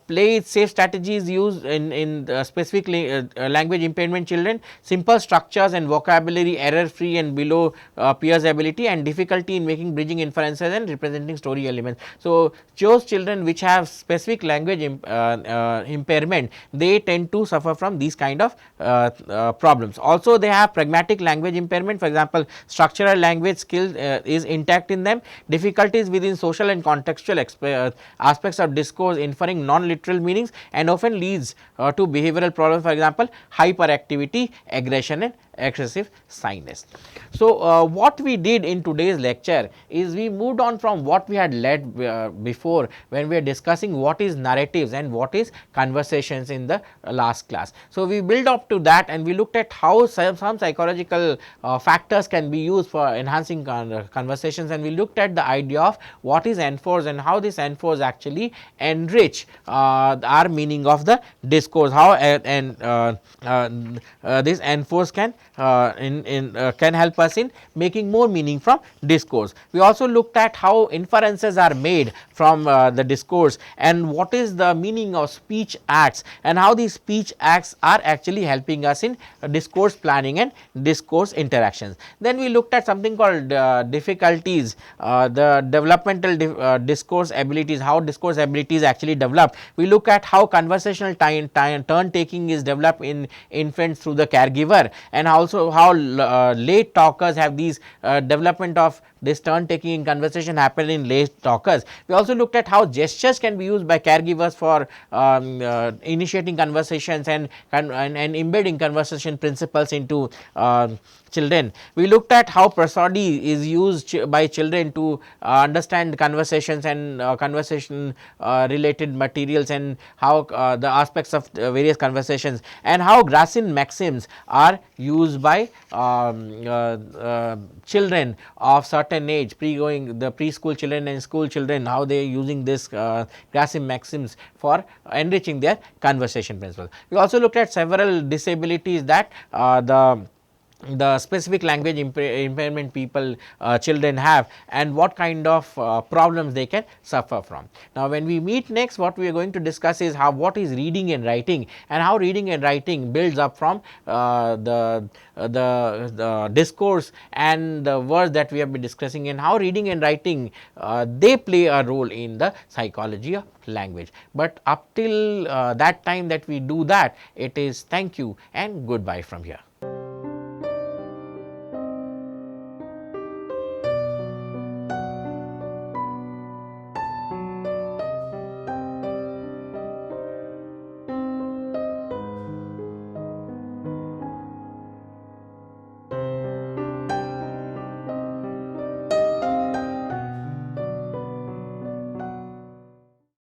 play safe strategies used in specific language impairment children, simple structures and vocabulary, error free and below peers ability, and difficulty in making bridging inferences and representing story elements. So, those children which have specific language impairment, they tend to suffer from these kind of problems. Also, they have pragmatic language impairment, for example, structural language skills is intact in them, difficulties within social and contextual aspects of discourse inferring non-literal meanings, and often leads to behavioral problems, for example, hyperactivity, aggression and excessive shyness. So, what we did in today's lecture is we moved on from what we had led before when we were discussing what is narratives and what is conversations in the last class. So, we built up to that and we looked at how some psychological factors can be used for enhancing conversations, and we looked at the idea of what is enforced and how this enforce actually enrich our meaning of the discourse, how this enforce can help us in making more meaning from discourse. We also looked at how inferences are made from the discourse and what is the meaning of speech acts and how these speech acts are actually helping us in discourse planning and discourse interactions. Then we looked at something called difficulties, the developmental discourse abilities, how discourse abilities actually develop. We look at how conversational turn taking is developed in infants through the caregiver, and also how late talkers have these development of this turn taking in conversation happen in late talkers. We also looked at how gestures can be used by caregivers for initiating conversations and embedding conversation principles into children. We looked at how prosody is used by children to understand conversations and conversation related materials, and how the aspects of various conversations, and how Gracian maxims are used by children of certain age, the preschool children and school children, how they are using this Gracian maxims for enriching their conversation principles. We also looked at several disabilities that the the specific language impairment people children have, and what kind of problems they can suffer from. Now, when we meet next, what we are going to discuss is how what is reading and writing, and how reading and writing builds up from the discourse and the words that we have been discussing, and how reading and writing they play a role in the psychology of language. But up till that time that we do that, it is thank you and goodbye from here.